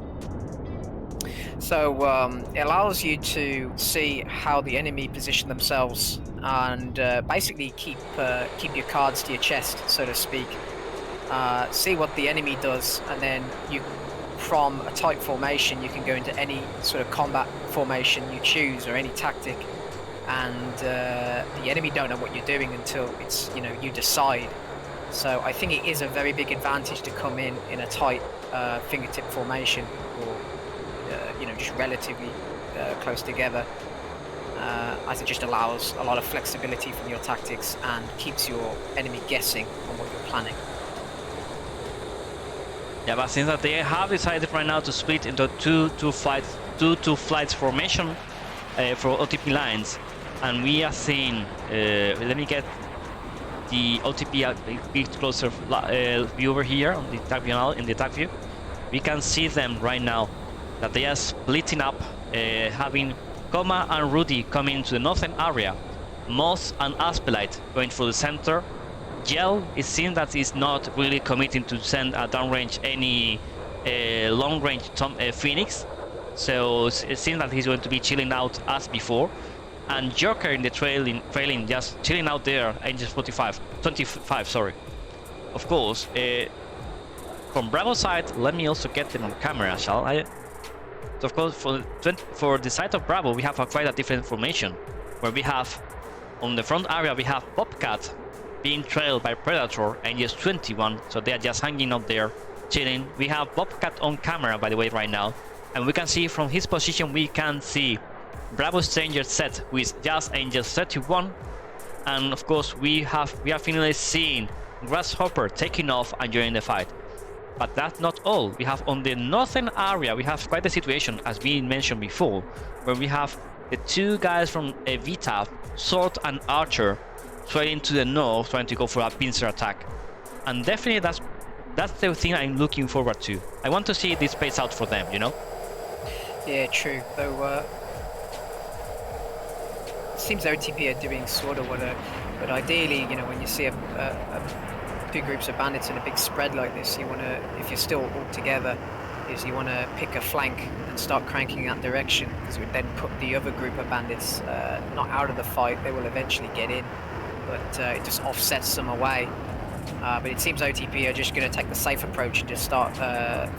So it allows you to see how the enemy position themselves, and basically keep your cards to your chest, so to speak. See what the enemy does, and then you, from a type formation, you can go into any sort of combat formation you choose or any tactic, and the enemy don't know what you're doing until it's, you know, you decide. So I think it is a very big advantage to come in a tight fingertip formation, or you know, just relatively close together, as it just allows a lot of flexibility from your tactics and keeps your enemy guessing on what you're planning. Yeah, but since that they have decided right now to split into two flights formation for OTP lines, and we are seeing. Let me get the OTP a bit closer view over here on the attack view. In the attack view, we can see them right now that they are splitting up, having Koma and Rudy coming into the northern area, Moss and Aspelite going through the center. Gel, it seems that he's not really committing to send a downrange any long-range Phoenix, so it seems that he's going to be chilling out as before. And Joker in the trailing, just chilling out there, Angels 25, sorry. Of course, from Bravo side, let me also get them on camera, shall I? So of course, for the side of Bravo, we have quite a different formation, where we have, on the front area, we have Bobcat being trailed by Predator, Angels 21, so they are just hanging out there, chilling. We have Bobcat on camera, by the way, right now, and we can see from his position, we can see Bravo Stranger set with just Angels 31, and of course we are finally seeing Grasshopper taking off and joining the fight. But that's not all. We have on the northern area, we have quite a situation, as we mentioned before, where we have the two guys from VTAF, Sword and Archer, trailing to the north, trying to go for a pincer attack. And definitely that's the thing I'm looking forward to. I want to see this plays out for them, you know? Yeah, true. Though it seems OTP are doing sort of but ideally, you know, when you see two groups of bandits in a big spread like this, you want to, if you're still all together, is you want to pick a flank and start cranking in that direction, because it would then put the other group of bandits not out of the fight. They will eventually get in, but it just offsets them away. But it seems OTP are just going to take the safe approach and just start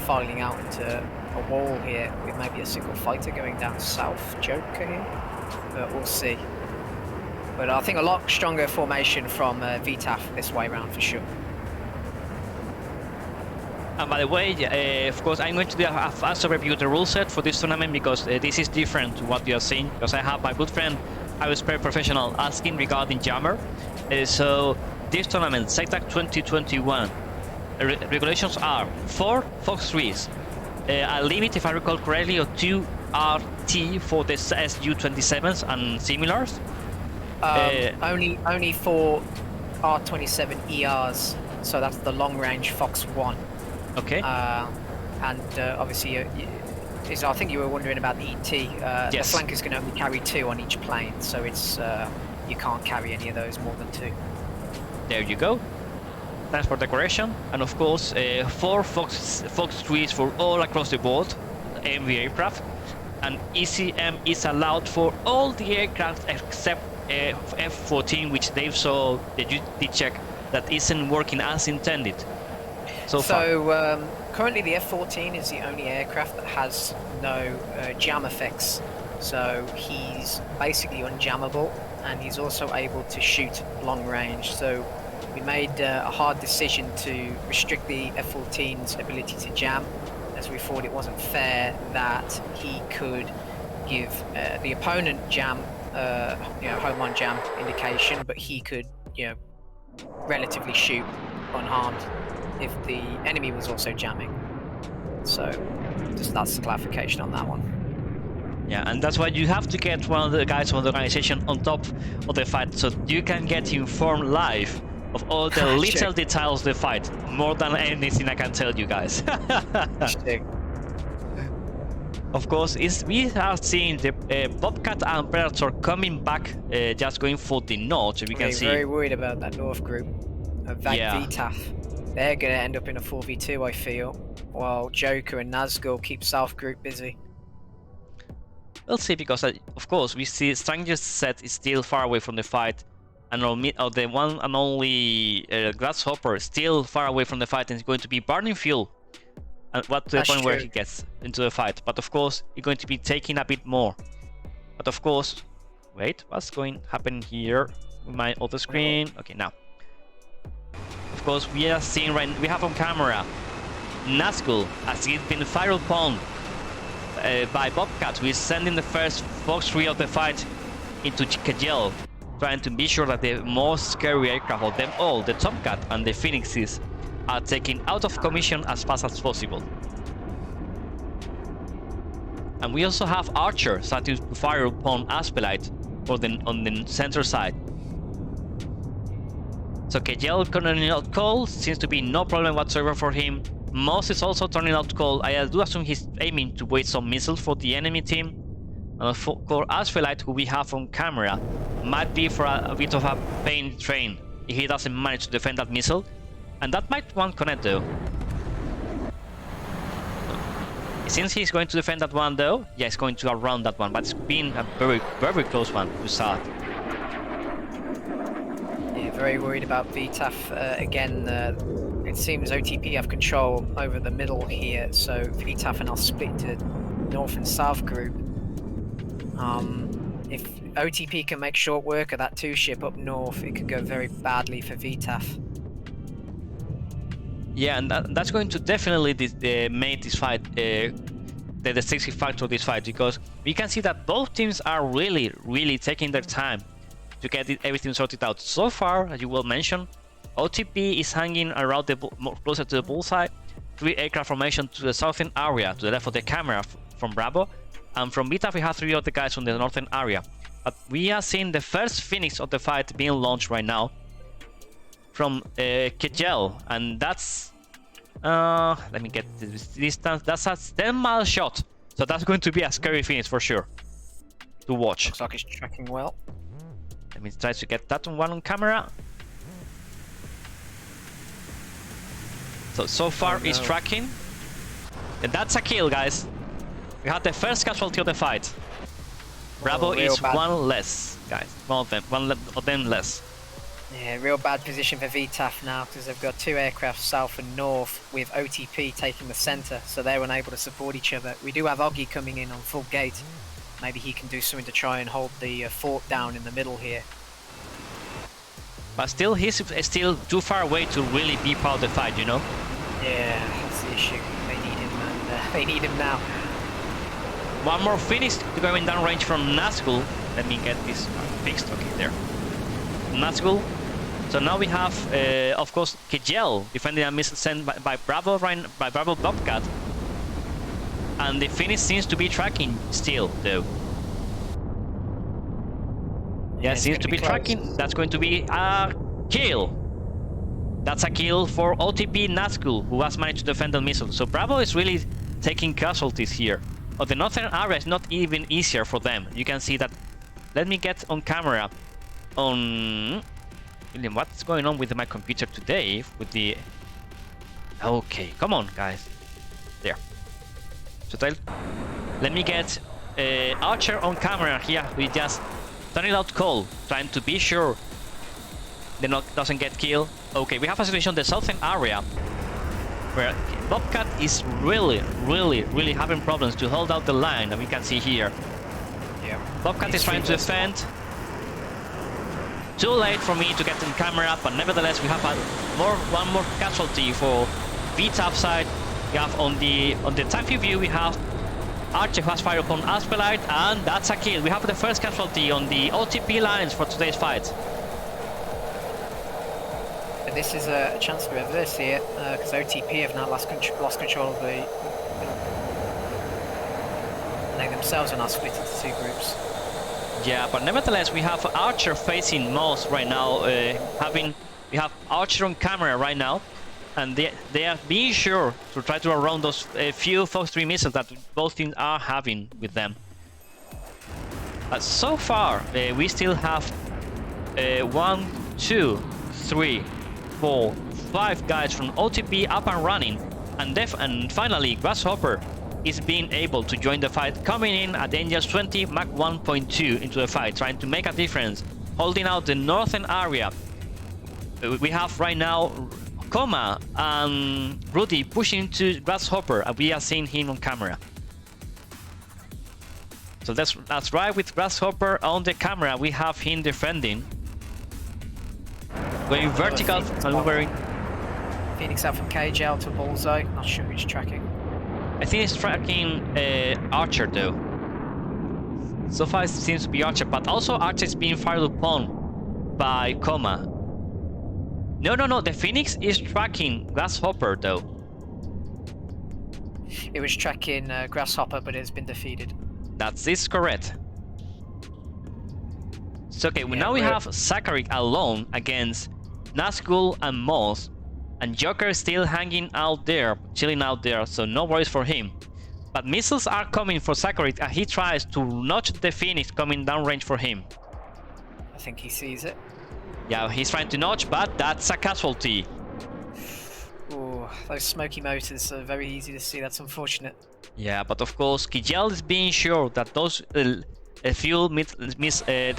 filing out into a wall here with maybe a single fighter going down south. Joker here, but we'll see. But I think a lot stronger formation from VTAF this way round for sure. And by the way, of course, I'm going to do a fast overview of the rule set for this tournament, because this is different to what you are seeing, because I have my good friend, I was very professional, asking regarding Jammer. So this tournament, SATAC 2021, regulations are 4 Fox 3s, a limit, if I recall correctly, of 2 RT for the SU-27s and similars. Only 4 R27 ERs, so that's the long-range Fox 1. Okay. And obviously, I think you were wondering about the ET. Yes. The flankers can only carry 2 on each plane, so it's you can't carry any of those more than 2. There you go. Thanks for the correction. And of course, 4 Fox 3s for all across the board, MV aircraft. And ECM is allowed for all the aircraft except F-14, which they've saw the duty check that isn't working as intended. So currently the F-14 is the only aircraft that has no jam effects. So he's basically unjammable, and he's also able to shoot long range. So we made a hard decision to restrict the F-14's ability to jam, as we thought it wasn't fair that he could give the opponent jam, home on jam indication, but he could, relatively shoot unharmed if the enemy was also jamming. So that's the clarification on that one. Yeah, and that's why you have to get one of the guys from the organization on top of the fight, so you can get informed live of all the little details of the fight, more than anything I can tell you guys. Of course, we are seeing the Bobcat and Predator coming back, just going for the north. So we can see. Very worried about that north group of Yeah. VTAF. They're going to end up in a 4v2, I feel, while Joker and Nazgul keep South group busy. We'll see, because of course we see Stranger's set is still far away from the fight, and the one and only Grasshopper is still far away from the fight and is going to be burning fuel. And what to the point where he gets into the fight. But of course, he's going to be taking a bit more. But of course, wait, what's going to happen here with my other screen? Okay, now. Of course, we are seeing we have on camera Nazgul, as he's been fired upon by Bobcat, who is sending the first Fox 3 of the fight into Kajel, trying to be sure that the most scary aircraft of them all, the Tomcat and the Phoenixes, are taken out of commission as fast as possible. And we also have Archer starting to fire upon Aspelite on the center side. So Kajel turning out coal seems to be no problem whatsoever for him. Moss is also turning out coal. I do assume he's aiming to waste some missiles for the enemy team. And of course, Aspelite, who we have on camera, might be for a bit of a pain train if he doesn't manage to defend that missile. And that might one connect though. Since he's going to defend that one though, yeah, he's going to around that one, but it's been a very, very close one to start. Yeah, very worried about VTAF again. It seems OTP have control over the middle here, so VTAF are now split to north and south group. If OTP can make short work of that 2-ship up north, it could go very badly for VTAF. Yeah, and that's going to definitely make this fight the decisive factor of this fight, because we can see that both teams are really, really taking their time to get everything sorted out. So far, as you will mention, OTP is hanging around closer to the bullseye, 3 aircraft formation to the southern area, to the left of the camera from Bravo, and from VTAF we have 3 other guys on the northern area. But we are seeing the first Phoenix of the fight being launched right now from Kajel, and that's let me get the distance. That's a 10-mile shot, so that's going to be a scary Phoenix for sure to watch. Looks like it's tracking well. Let me try to get that one on camera. So far it's tracking, and that's a kill, guys. We had the first casualty of the fight. Bravo is one less, guys. One of them less. Yeah, real bad position for VTAF now, because they've got 2 aircraft south and north with OTP taking the center, so they're unable to support each other. We do have Oggy coming in on full gate. Maybe he can do something to try and hold the fort down in the middle here. But still, he's still too far away to really be part of the fight, you know? Yeah, that's the issue. They need him, and they need him now. One more finish going down range from Nazgul. Let me get this fixed. Okay, there. Nazgul. So now we have, of course, Kajel defending a missile sent by Bravo Bobcat. And the finish seems to be tracking still, though. Yeah, seems to be tracking. That's going to be a kill. That's a kill for OTP Nazgul, who has managed to defend the missile. So Bravo is really taking casualties here. Oh, the northern area is not even easier for them. You can see that. Let me get on camera. What's going on with my computer today? With the. Okay, come on, guys. There. So let me get Archer on camera here. We just turning out coal, trying to be sure they doesn't get killed. Okay, we have a situation in the southern area where Bobcat is really having problems to hold out the line, and we can see here. Yeah. Bobcat is trying to defend. Too late for me to get on camera, but nevertheless we have one more casualty for VTAF side. We have on the time view we have Archer who has fired upon Aspelite, and that's a kill. We have the first casualty on the OTP lines for today's fight. But this is a chance to reverse here, because OTP have now lost control of the. They themselves are now split into 2 groups. Yeah, but nevertheless we have Archer facing Moss right now. We have Archer on camera right now, and they are being sure to try to around those few Fox 3 missiles that both teams are having with them. But so far, we still have 1, 2, 3, 4, 5 guys from oTp up and running, and finally Grasshopper is being able to join the fight, coming in at Angels 20 Mach 1.2 into the fight, trying to make a difference, holding out the northern area. We have right now Coma and Rudy pushing to Grasshopper, and we are seeing him on camera. So that's right, with Grasshopper on the camera, we have him defending. Going vertical, maneuvering. Phoenix out from cage out to bullseye. Not sure who's tracking. I think it's tracking Archer though. So far it seems to be Archer, but also Archer is being fired upon by Coma. No, the Phoenix is tracking Grasshopper though. It was tracking Grasshopper, but it's been defeated. That is correct. So okay, Yeah, now we have SATAC alone against Nazgul and Moss, and Joker is still hanging out there, chilling out there, so no worries for him. But missiles are coming for SATAC, and he tries to notch the Phoenix coming downrange for him. I think he sees it. Yeah, he's trying to notch, but that's a casualty. Ooh, those smoky motors are very easy to see. That's unfortunate. Yeah, but of course, Kijel is being sure that those the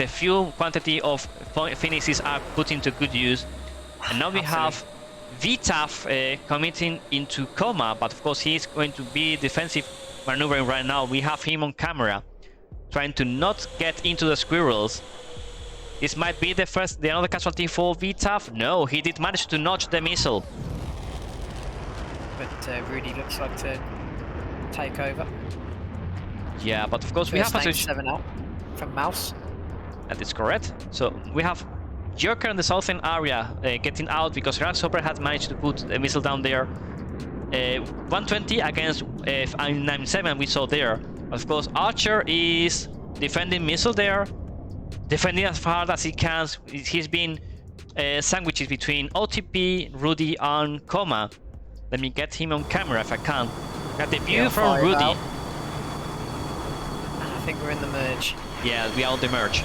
fuel quantity of Phoenixes are put into good use. And now we have VTAF committing into Coma, but of course he is going to be defensive maneuvering right now. We have him on camera, trying to not get into the squirrels. This might be the another casualty for VTAF. No, he did manage to notch the missile. But Rudy looks like to take over. Yeah, but of course we have a 7 out from Mouse. That is correct. So we have Joker in the southern area getting out because Grasshopper has managed to put a missile down there. 120 against 97 we saw there. Of course, Archer is defending missile there, defending as hard as he can. He's been sandwiches between oTp, Rudy, and Coma. Let me get him on camera if I can. Got the view from Rudy. Out. I think we're in the merge. Yeah, we are on the merge.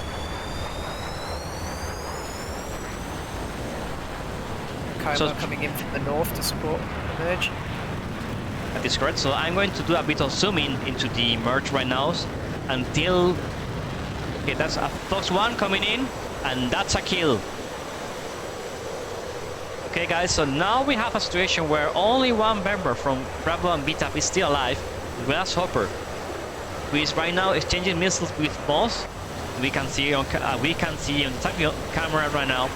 Coma coming in from the north to support the merge. That is correct. So I'm going to do a bit of zooming into the merge right now until... Okay, that's a Fox 1 coming in, and that's a kill. Okay guys, so now we have a situation where only one member from Bravo and VTAF is still alive, Grasshopper, who is right now exchanging missiles with Moss. We can see on the camera right now.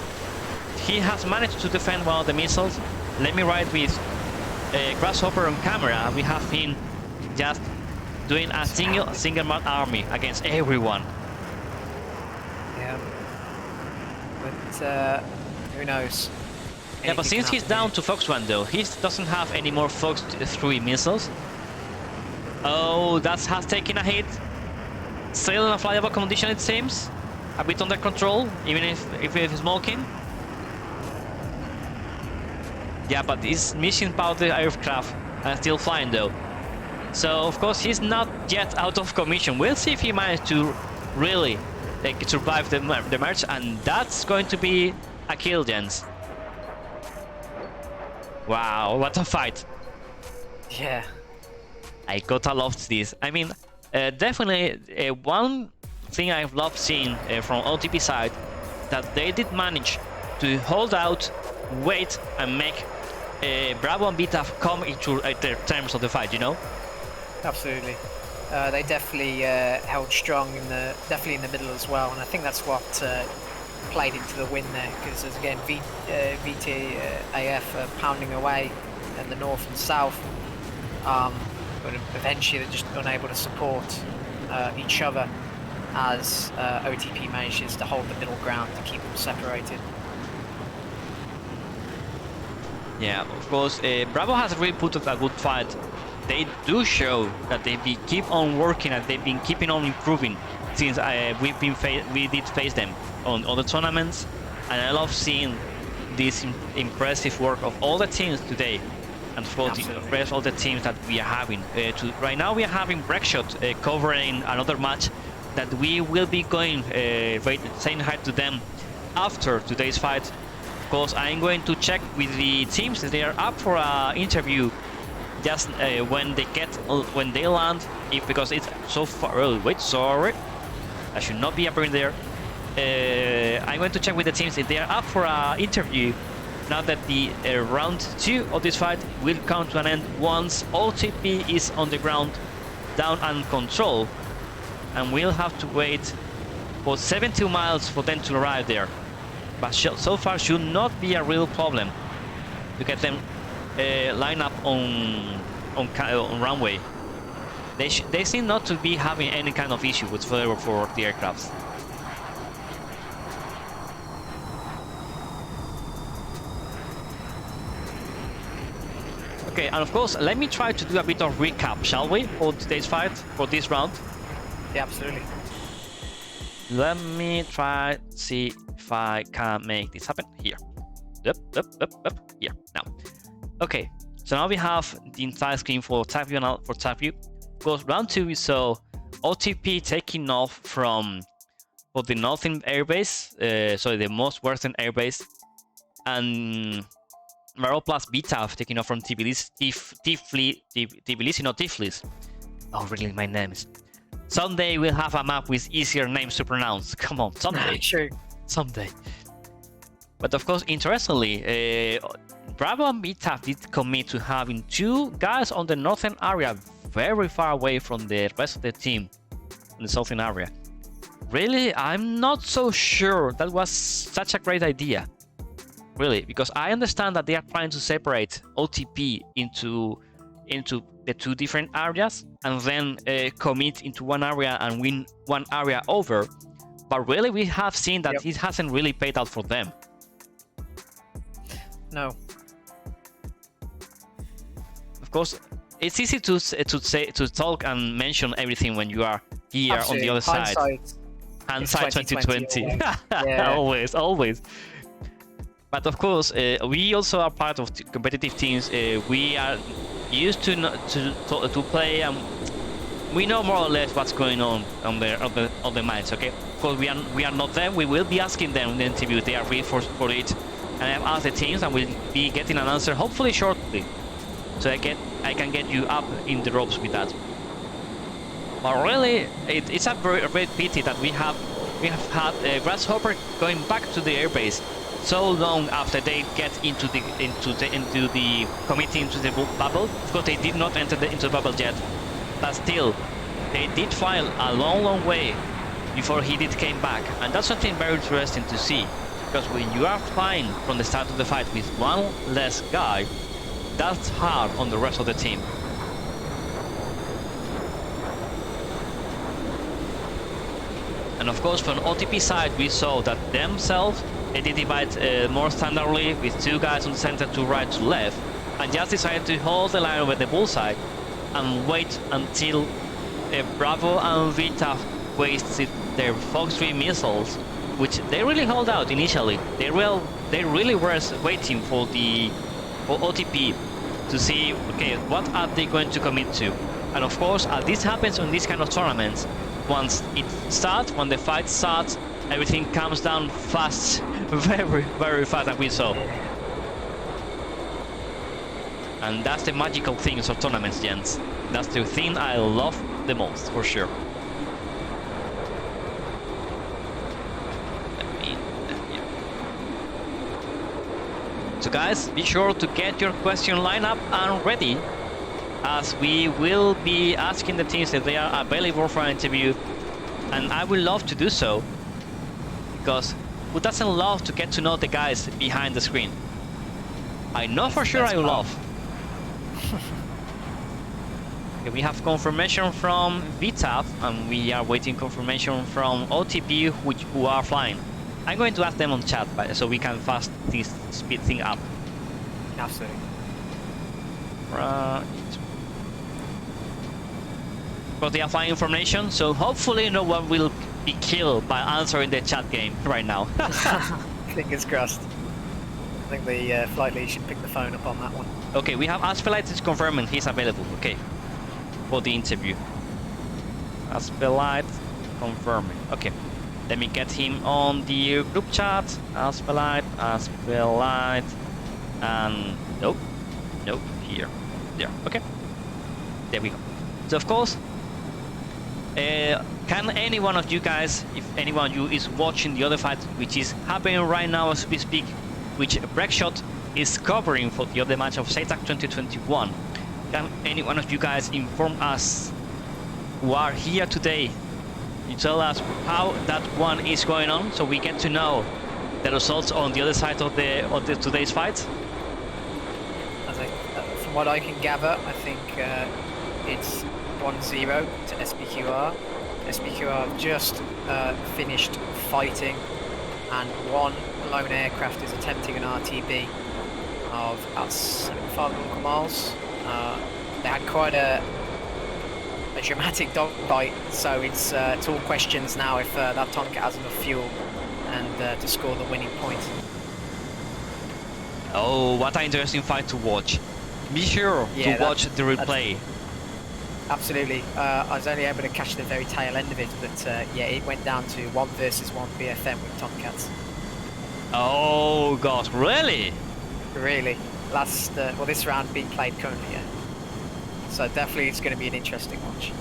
He has managed to defend one of the missiles. Let me ride with Grasshopper on camera. We have him just doing a single man army against everyone. Yeah, but who knows? Yeah, but since he's down to Fox 1 though, he doesn't have any more Fox 3 missiles. Oh, that has taken a hit. Still in a flyable condition it seems. A bit under control, even if it's smoking. Yeah, but he's missing about the aircraft and still flying though. So of course he's not yet out of commission. We'll see if he managed to really survive the merge, and that's going to be a kill, gents. Wow, what a fight. Yeah. I gotta love this. I mean, definitely one thing I've loved seeing from oTp side, that they did manage to hold out, wait, and make Bravo and VTAF come into the terms of the fight, you know? Absolutely. They definitely held strong definitely in the middle as well, and I think that's what played into the win there, because again VTAF are pounding away in the north and south, but eventually they're just unable to support each other as oTp manages to hold the middle ground to keep them separated. Yeah, of course, Bravo has really put up a good fight. They do show that they keep on working and they've been keeping on improving since we did face them on other tournaments, and I love seeing this impressive work of all the teams today, and for the rest of the teams that we are having. Right now we are having Breakshot covering another match that we will be going saying hi to them after today's fight. Of course, I'm going to check with the teams if they are up for an interview just when they land, because it's so far. Oh, wait, sorry, I should not be appearing there. I'm going to check with the teams if they are up for an interview now that the round 2 of this fight will come to an end once oTp is on the ground, down and control, and we'll have to wait for 72 miles for them to arrive there. But so far should not be a real problem to get them line up on runway. They seem not to be having any kind of issue whatsoever for the aircrafts. Okay, and of course, let me try to do a bit of recap, shall we, for today's fight, for this round? Yeah, absolutely. Let me try to see if I can make this happen here. Up, here, now. Okay, so now we have the entire screen for TAC view and for TAC view. Of course, round 2 we saw oTp taking off for the northern airbase, sorry, the most western airbase, and Maro plus VTAF taking off from Tiflis. Oh, really, my names. Someday we'll have a map with easier names to pronounce. Come on, someday. Sure. Someday. But of course, interestingly, Bravo and VTAF did commit to having 2 guys on the northern area, very far away from the rest of the team in the southern area. Really, I'm not so sure that was such a great idea. Really, because I understand that they are trying to separate oTp into the 2 different areas and then commit into one area and win one area over. But really, we have seen that it hasn't really paid out for them. No. Of course, it's easy to talk and mention everything when you are here on the other side. Hindsight 2020. Yeah. always. But of course, we also are part of competitive teams. We are used to play. We know more or less what's going on the match. Okay, of course we are not them. We will be asking them in the interview if they are ready for it, and I've asked the teams, and we'll be getting an answer hopefully shortly, so I can get you up in the ropes with that. But really, it's a great pity that we have had Grasshopper going back to the airbase so long after they get into the committee into the bubble. Of course, they did not enter into the bubble yet, but still, they did file a long way before he came back, and that's something very interesting to see. Because when you are flying from the start of the fight with one less guy, that's hard on the rest of the team. And of course, from oTp side, we saw that themselves, they did divide more standardly with 2 guys on the center to right to left, and just decided to hold the line over the bullseye and wait until Bravo and VTAF wasted their Fox 3 missiles, which they really held out initially. They really were waiting for oTp to see, okay, what are they going to commit to? And of course, as this happens on these kind of tournaments, once it starts, when the fight starts, everything comes down fast, very fast, as we saw. And that's the magical things of tournaments, gents. That's the thing I love the most, for sure. So guys, be sure to get your question lineup and ready, as we will be asking the teams if they are available for an interview, and I would love to do so, because who doesn't love to get to know the guys behind the screen? I know for sure I love. Okay, we have confirmation from VTAF, and we are waiting confirmation from oTp, who are flying. I'm going to ask them on chat, so we can speed thing up. Absolutely. Right. But they are flying information, so hopefully no one will be killed by answering the chat game right now. Fingers crossed. I think the flight lead should pick the phone up on that one. Okay, we have Aspelite is confirming he's available. Okay, for the interview. Aspelite confirming. Okay, let me get him on the group chat. Aspelite, and nope, here, there. Okay, there we go. So of course, can any one of you guys, if anyone of you is watching the other fight, which is happening right now as we speak, which Breakshot is covering for the other match of SATAC 2021, can any one of you guys inform us who are here today? You tell us how that one is going on, so we get to know the results on the other side of the today's fight. I think, from what I can gather, I think it's 1-0 to SBQR. SBQR have just finished fighting, and one lone aircraft is attempting an RTB of about 75 nautical miles. They had quite a dramatic dogfight, so it's all questions now if that Tomcat has enough fuel and to score the winning point. Oh, what an interesting fight to watch. Be sure to watch the replay. Absolutely. I was only able to catch the very tail end of it, but yeah, it went down to 1 versus 1 BFM with Tomcats. Oh gosh, really? Really. Well, this round being played currently, yeah. So definitely it's going to be an interesting watch.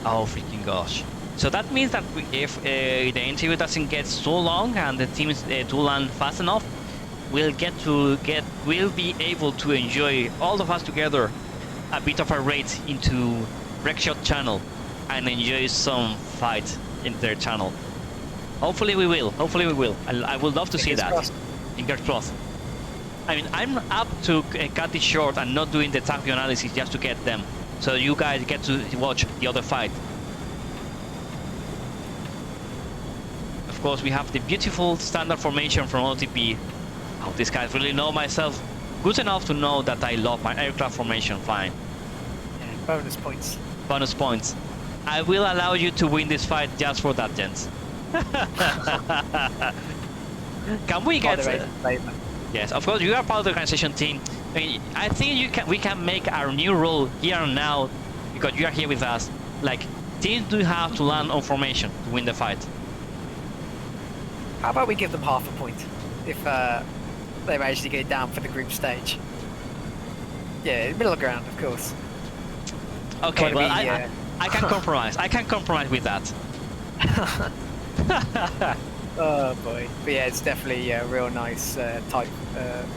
Oh freaking gosh. So that means that if the interview doesn't get so long and the teams do land fast enough, we'll be able to enjoy all of us together a bit of a raid into Breakshot channel and enjoy some fight in their channel. Hopefully we will. I would love to see that. Fingers crossed. I mean, I'm up to cut it short and not doing the tactical analysis just to get them, so you guys get to watch the other fight. Of course, we have the beautiful standard formation from oTp. Oh, these guys really know myself good enough to know that I love my aircraft formation flying. Yeah, bonus points. Bonus points. I will allow you to win this fight just for that, gents. Can we get... Yes, of course, you are part of the organization team. I think we can make our new rule here and now, because you are here with us. Like, teams do have to land on formation to win the fight. How about we give them half a point if they manage to get down for the group stage? Yeah, middle ground, of course. Okay, well, I can compromise. I can compromise with that. Oh boy. But yeah, it's definitely a real nice tight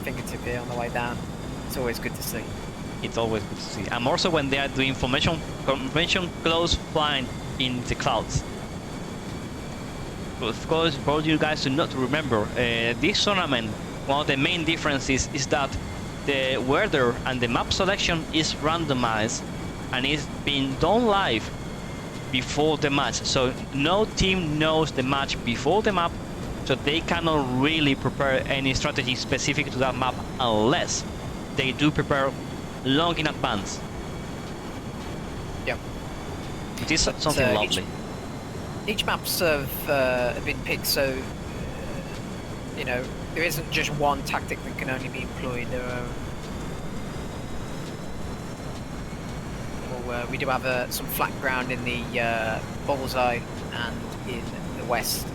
fingertip here on the way down. It's always good to see. It's always good to see. And also when they are doing formation close flying in the clouds. Of course, for you guys to not remember, this tournament, one of the main differences is that the weather and the map selection is randomized and it's being done live before the match, so no team knows the match before the map, so they cannot really prepare any strategy specific to that map unless they do prepare long in advance. Yep. It is something lovely. Each maps have been picked, so you know, there isn't just one tactic that can only be employed. We do have some flat ground in the bullseye and in the west,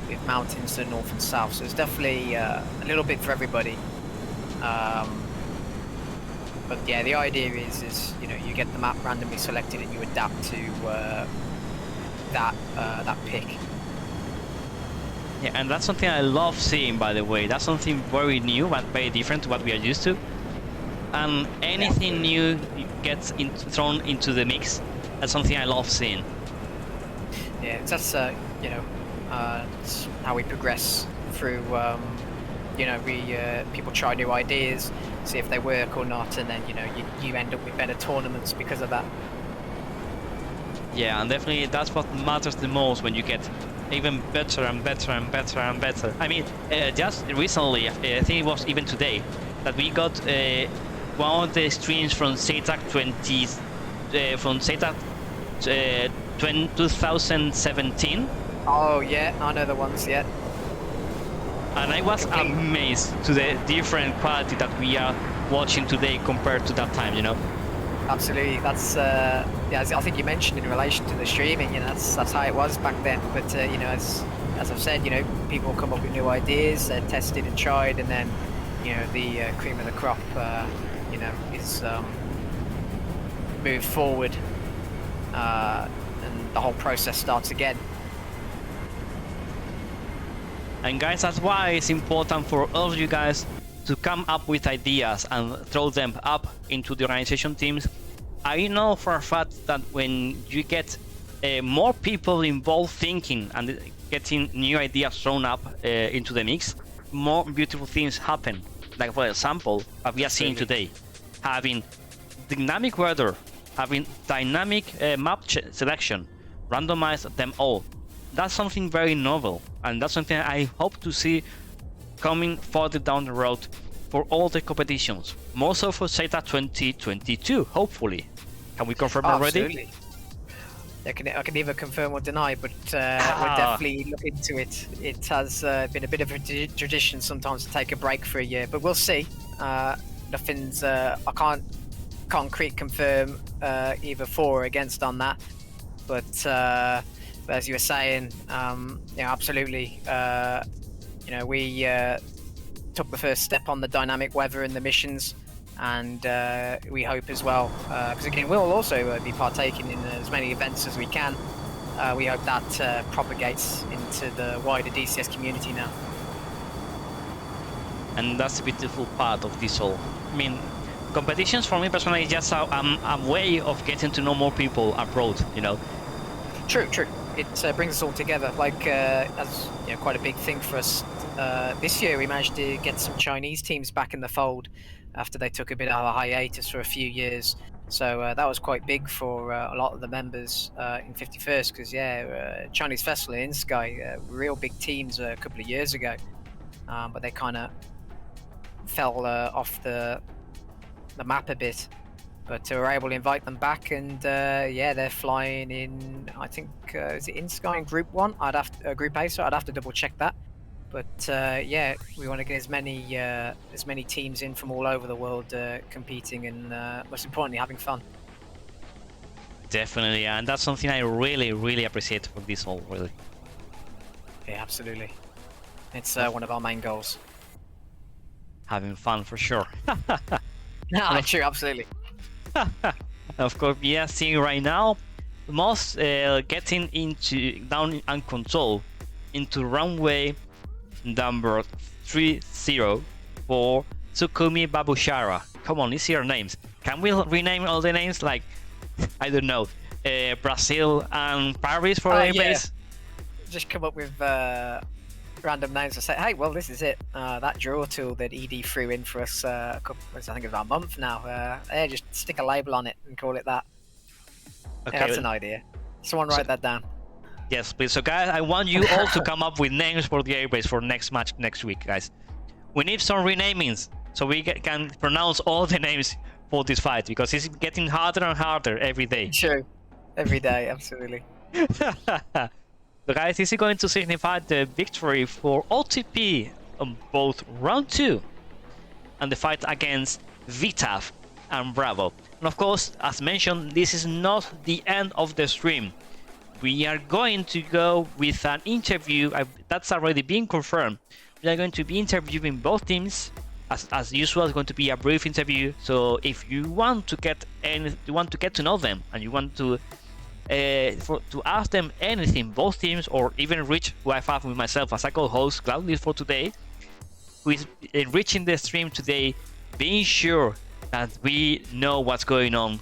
with mountains to the north and south. So it's definitely a little bit for everybody. But yeah, the idea is you know, you get the map randomly selected and you adapt to that pick. Yeah, and that's something I love seeing, by the way. That's something very new and very different to what we are used to. And anything new gets thrown into the mix. That's something I love seeing. Yeah, that's you know, it's how we progress through. You know, people try new ideas, see if they work or not, and then you know, you end up with better tournaments because of that. Yeah, and definitely that's what matters the most, when you get even better and better and better and better. I mean, just recently, I think it was even today, that we got one of the streams from SATAC 2017. Oh yeah, I know the ones. Yeah. And I was amazed to the different quality that we are watching today compared to that time, you know? Absolutely. That's yeah. I think you mentioned in relation to the streaming, you know, that's how it was back then. But you know, as I've said, you know, people come up with new ideas, they're tested and tried, and then you know the cream of the crop, you know, is moved forward, and the whole process starts again. And guys, that's why it's important for all of you guys to come up with ideas and throw them up into the organization teams. I know for a fact that when you get more people involved thinking and getting new ideas thrown up into the mix, more beautiful things happen. Like for example, what we are seeing today, having dynamic weather, having dynamic map selection, randomize them all. That's something very novel, and that's something I hope to see coming further down the road for all the competitions. More so for SATAC 2022, hopefully. Can we confirm already? Absolutely. I can neither confirm or deny, but we'll definitely look into it. It has been a bit of a tradition sometimes to take a break for a year, but we'll see. Nothing's I can't concrete confirm either for or against on that, but as you were saying, yeah, absolutely. You know, we took the first step on the dynamic weather and the missions, and we hope as well, because again, we'll also be partaking in as many events as we can. We hope that propagates into the wider DCS community now. And that's the beautiful part of this all. I mean, competitions for me personally is just a way of getting to know more people abroad, you know. True. It brings us all together. Like, as you know, quite a big thing for us this year. We managed to get some Chinese teams back in the fold after they took a bit of a hiatus for a few years. So that was quite big for a lot of the members in 51st, because yeah, Chinese Festival in Sky, real big teams a couple of years ago, but they kind of fell off the map a bit. But we were able to invite them back, and yeah, they're flying in. I think is it in Sky in Group 1? Group A, so I'd have to double check that. But yeah, we want to get as many teams in from all over the world competing, and most importantly, having fun. Definitely, and that's something I really appreciate for this all, really. Yeah, absolutely. It's one of our main goals. Having fun for sure. No, true, absolutely. Of course, we are seeing right now most getting into down and control into runway number 30 for Tsukumi Babushara. Come on, let's hear names. Can we rename all the names, like I don't know, Brazil and Paris for the base? Just come up with random names and say, hey, well, this is it. That draw tool that ED threw in for us I think it's about a month now. Yeah, just stick a label on it and call it that. Okay, yeah, that's an idea. Someone write that down. Yes, please. So guys, I want you all to come up with names for the airbase for next match next week, guys. We need some renamings so we can pronounce all the names for this fight, because it's getting harder and harder every day. True. Every day, absolutely. So guys, this is going to signify the victory for oTp on both round 2 and the fight against VTAF and Bravo. And of course, as mentioned, this is not the end of the stream. We are going to go with an interview that's already been confirmed. We are going to be interviewing both teams. As usual, it's going to be a brief interview. So if you want to get to know them, and you want to ask them anything, both teams, or even Rich, who I have with myself as a co-host gladly for today, who is enriching the stream today, being sure that we know what's going on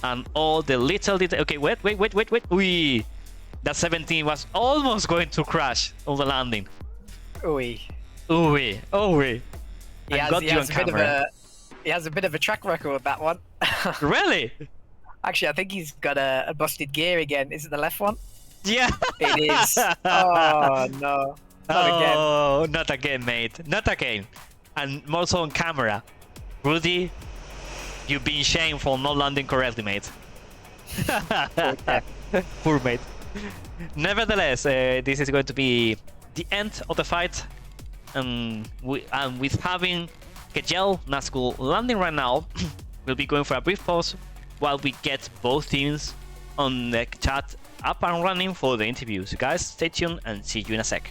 and all the little detail. Okay, wait. Wee. That 17 was almost going to crash on the landing. Ooh. He has a bit of a track record with that one. Really? Actually, I think he's got a busted gear again. Is it the left one? Yeah. It is. Oh, no. Not again, mate. Not again. And more so on camera. Rudy, you've been shamed for not landing correctly, mate. Poor mate. Nevertheless, this is going to be the end of the fight. with having Kejel Nazgul landing right now, we'll be going for a brief pause while we get both teams on the chat up and running for the interview. So guys, stay tuned and see you in a sec.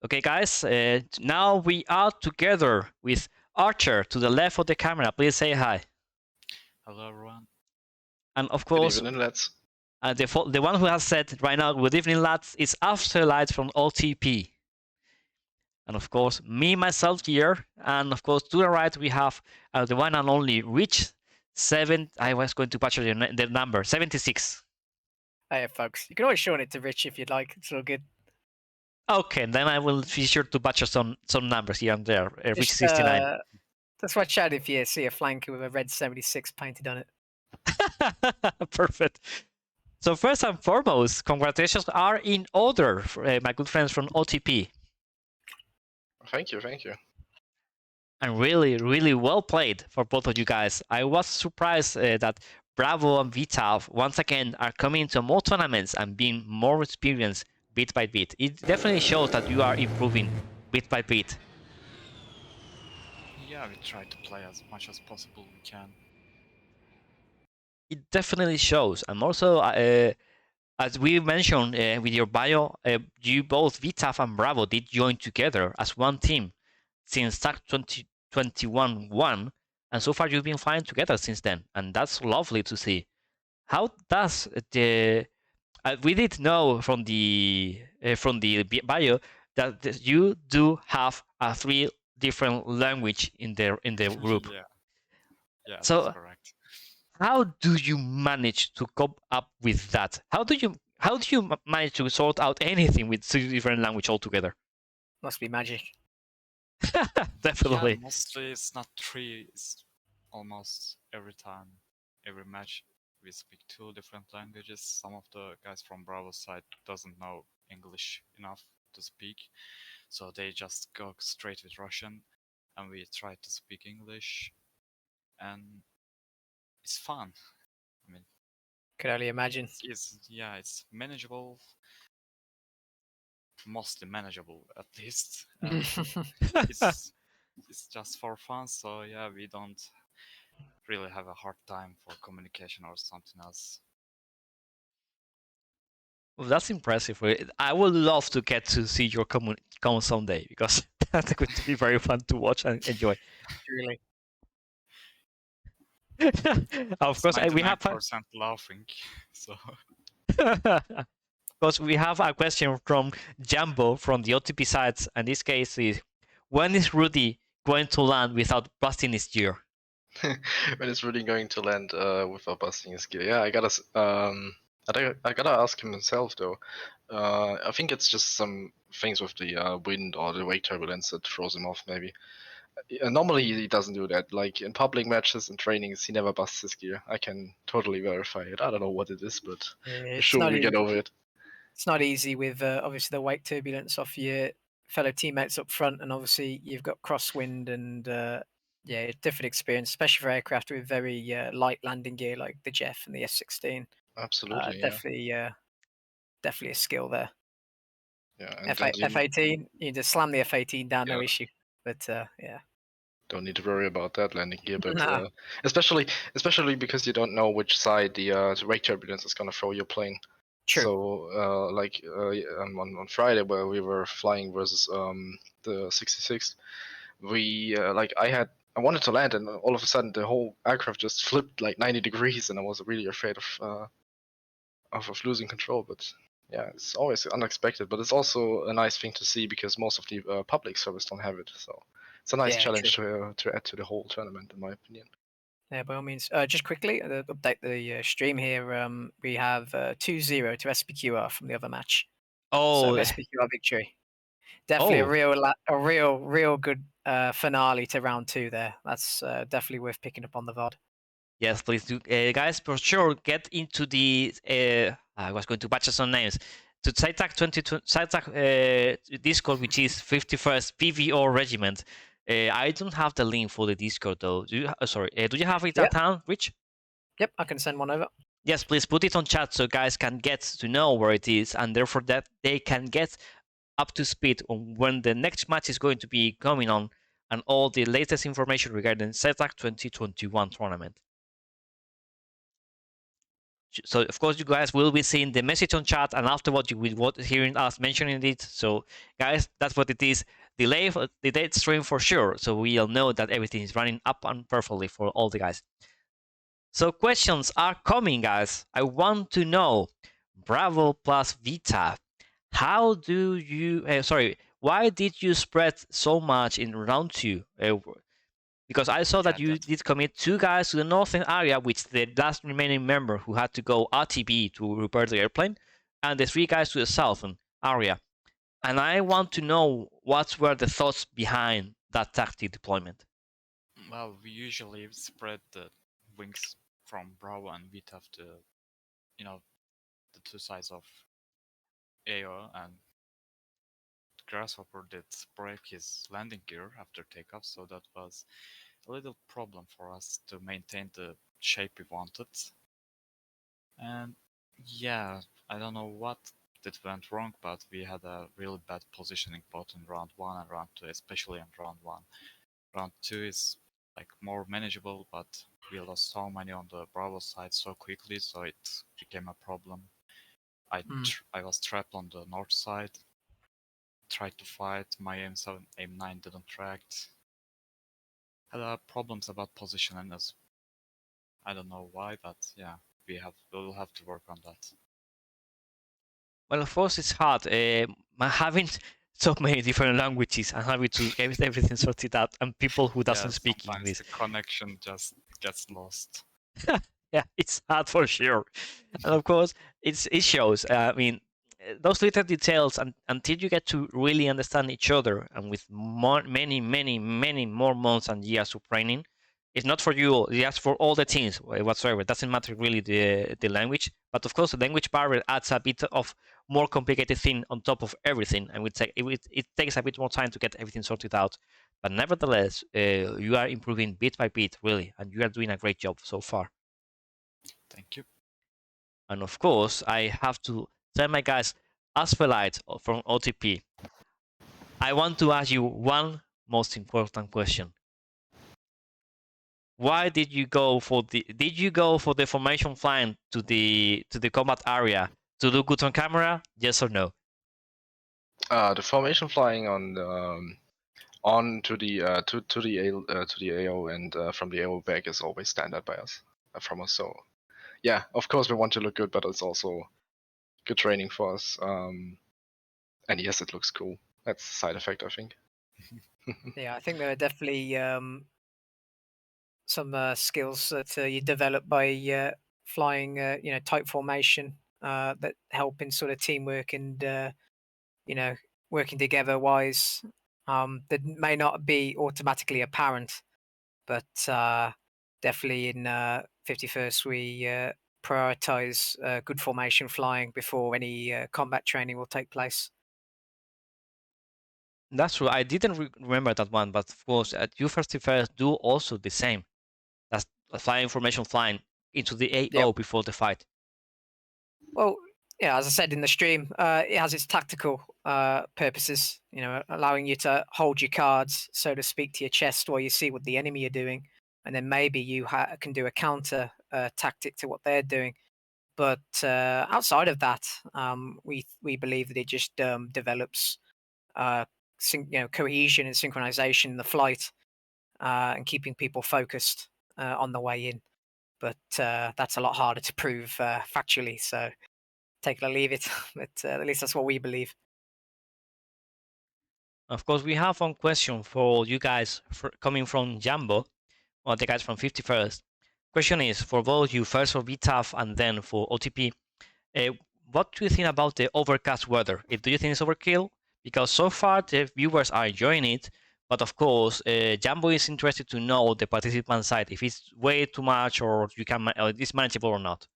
Okay, guys, now we are together with Archer to the left of the camera. Please say hi. Hello, everyone. And of Good course, evening, lads. the one who has said right now, good evening, lads, is Afterlight from oTp. And of course, me, myself here. And of course, to the right, we have the one and only Rich. I was going to butcher the number, 76. Hey, folks. You can always shorten it to Rich if you'd like. It's all good. Okay, then I will be sure to butcher some numbers here and there. Rich Just, 69. That's watch out if you see a flanker with a red 76 painted on it. Perfect. So first and foremost, congratulations are in order, my good friends from oTp. Thank you, thank you. And really, really well played for both of you guys. I was surprised that Bravo and VTAF once again are coming into more tournaments and being more experienced bit by bit. It definitely shows that you are improving bit by bit. Yeah, we try to play as much as possible we can. It definitely shows. And also, as we mentioned with your bio, you both, VTAF and Bravo, did join together as one team since SATAC 2021-1, and so far you've been flying together since then, and that's lovely to see. How does the we did know from the bio that you do have a 3 different language in the group. Yeah, so that's correct. how do you manage to cope up with that? How do you manage to sort out anything with 3 different language altogether? Must be magic. Definitely. Yeah, mostly it's not 3, it's almost every time, every match we speak 2 different languages. Some of the guys from Bravo's side doesn't know English enough to speak, so they just go straight with Russian, and we try to speak English, and it's fun. I mean, Could only imagine. it's manageable, mostly manageable at least. It's just for fun, so yeah, we don't really have a hard time for communication or something else. Well, that's impressive. I would love to get to see your come someday, because that's going to be very fun to watch and enjoy. Really. Of course, we have 99% laughing, so. Because we have a question from Jumbo from the oTp sites, and this case is, when is Rudy going to land without busting his gear? When is Rudy going to land without busting his gear? Yeah, I gotta ask him himself though. I think it's just some things with the wind or the wake turbulence that throws him off maybe. Normally he doesn't do that. Like in public matches and trainings, he never busts his gear. I can totally verify it. I don't know what it is, but I'm It's sure not we get easy. over it. It's not easy with obviously the weight turbulence off your fellow teammates up front, and obviously you've got crosswind and yeah, different experience, especially for aircraft with very light landing gear like the Jeff and the F-16. Absolutely, yeah. Definitely a skill there. Yeah, and you F-18, you just slam the F-18 down, no yeah, issue. But yeah, don't need to worry about that landing gear, but Nah. especially because you don't know which side the rate turbulence is gonna throw your plane. True. So on Friday where we were flying versus the 66, we I wanted to land and all of a sudden the whole aircraft just flipped like 90 degrees and I was really afraid of losing control. But yeah, it's always unexpected, but it's also a nice thing to see because most of the public service don't have it. So it's a nice Yeah, challenge to add to the whole tournament, in my opinion. Yeah, by all means. Just quickly, update the stream here. We have 2-0 to SPQR from the other match. So Oh, SPQR victory. Definitely a real good finale to round 2 there. That's definitely worth picking up on the VOD. yes, please do, guys. For sure, get into the. I was going to butcher some names. To SATAC 2020 SATAC Discord, which is 51st PVO Regiment. I don't have the link for the Discord though. Do you? Sorry, do you have it Yeah. at hand, Rich? Yep, I can send one over. Yes, please put it on chat so guys can get to know where it is, and therefore that they can get up to speed on when the next match is going to be coming on, and all the latest information regarding SATAC 2021 tournament. So of course you guys will be seeing the message on chat, and afterward you will be hearing us mentioning it. So guys, that's what it is. Delayed stream for sure, so we'll know that everything is running up and perfectly for all the guys. So questions are coming, guys. I want to know, Bravo plus VTAF, how do you? Why did you spread so much in round 2? Because I saw that you did commit 2 guys to the northern area, which the last remaining member who had to go RTB to repair the airplane, and the 3 guys to the southern area. And I want to know what were the thoughts behind that tactic deployment. Well, we usually spread the wings from Bravo and VTAF to, the 2 sides of AO, and Grasshopper did break his landing gear after takeoff, so that was a little problem for us to maintain the shape we wanted. And yeah, I don't know what that went wrong, but we had a really bad positioning both in round 1 and round 2, especially in round 1. Round 2 is like more manageable, but we lost so many on the Bravo side so quickly, so it became a problem. I was trapped on the north side, tried to fight, my aim7, aim9 didn't react. Had problems about positioning as I don't know why, but yeah, we'll have to work on that. Well, of course, it's hard. Having so many different languages and having to get everything sorted out, and people who doesn't speak English. The connection just gets lost. Yeah, it's hard for sure. And of course, it shows. I mean, those little details, and until you get to really understand each other, and with many more months and years of training, it's not for you. It's for all the teams whatsoever. It doesn't matter really the language, but of course the language barrier adds a bit of more complicated thing on top of everything, and it takes a bit more time to get everything sorted out. But nevertheless, you are improving bit by bit, really, and you are doing a great job so far. Thank you. And of course, I have to tell my guys, Aspelite from oTp, I want to ask you one most important question. Why did you go for the formation flying to the combat area to look good on camera? Yes or no? The formation flying on to the AO and from the AO back is always standard by us from us. So yeah, of course we want to look good, but it's also good training for us. And yes, it looks cool. That's a side effect, I think. Yeah, I think there are definitely some skills that you develop by flying, tight formation that help in sort of teamwork and working together wise. that may not be automatically apparent, but definitely in 51st we prioritize good formation flying before any combat training will take place. That's true. I didn't remember that one, but of course, at U51st do also the same. That's flying formation flying into the AO Yep. before the fight. Well, yeah, as I said in the stream, it has its tactical purposes, allowing you to hold your cards, so to speak, to your chest while you see what the enemy are doing. And then maybe you can do a counter tactic to what they're doing. But outside of that, we believe that it just develops cohesion and synchronization in the flight and keeping people focused on the way in. But that's a lot harder to prove factually. So take it or leave it. But at least that's what we believe. Of course, we have one question for you guys coming from Jambo, or the guys from 51st. Question is for both you, first for VTAF and then for oTp. What do you think about the overcast weather? Do you think it's overkill? Because so far the viewers are enjoying it, but of course, Jambo is interested to know the participant side if it's way too much or it's manageable or not.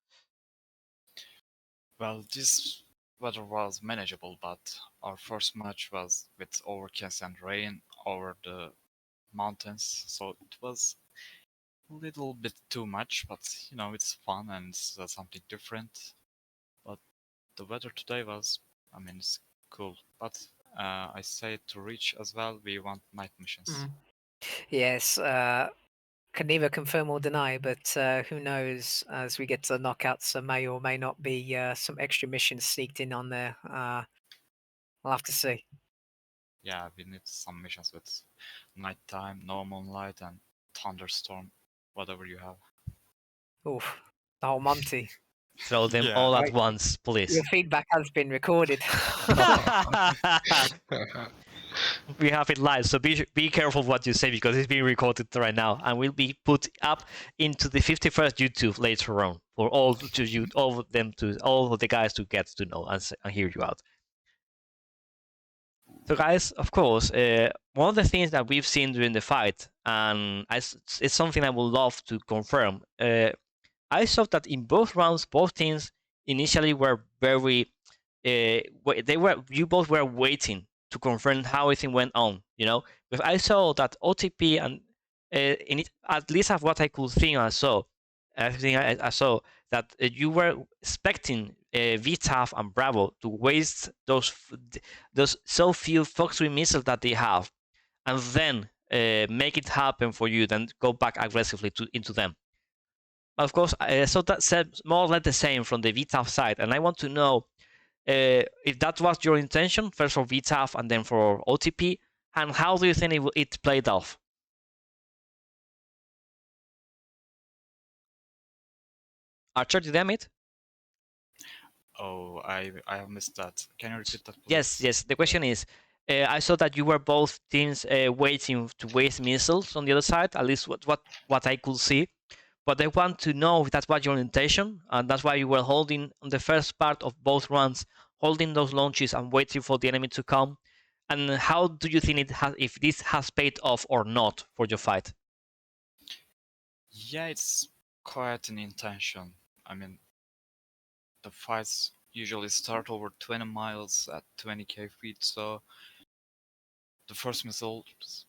Well, this weather was manageable, but our first match was with overcast and rain over the mountains, so it was a little bit too much, but it's fun and it's something different. But the weather today was, it's cool. But I say to reach as well, we want night missions. Yes, can neither confirm or deny, but who knows? As we get to the knockouts, there may or may not be some extra missions sneaked in on there. We'll have to see. Yeah, we need some missions with nighttime, no moonlight, and thunderstorm, whatever you have. Oof, the whole Monty. Throw them Yeah. all at Right. once, please. Your feedback has been recorded. We have it live, so be careful what you say because it's being recorded right now and will be put up into the 51st YouTube later on for all of the guys to get to know and hear you out. So guys, of course, one of the things that we've seen during the fight, and it's something I would love to confirm. I saw that in both rounds, both teams initially were very, you both were waiting to confirm how everything went on. But I saw that oTp and at least of what I could think I saw, everything I saw that you were expecting VTAF and Bravo to waste those so few Fox-3 missiles that they have, and then make it happen for you, then go back aggressively into them. Of course, so that said more or less the same from the VTAF side, and I want to know if that was your intention, first for VTAF and then for oTp, and how do you think it played off? Archer, did I meet? Oh, I have missed that. Can you repeat that, please? Yes. The question is, I saw that you were both teams waiting to waste missiles on the other side, at least what I could see. But I want to know if that's what your intention, and that's why you were holding on the first part of both runs, holding those launches and waiting for the enemy to come. And how do you think if this has paid off or not for your fight? Yeah, it's quite an intention. The fights usually start over 20 miles at 20k feet, so the first missiles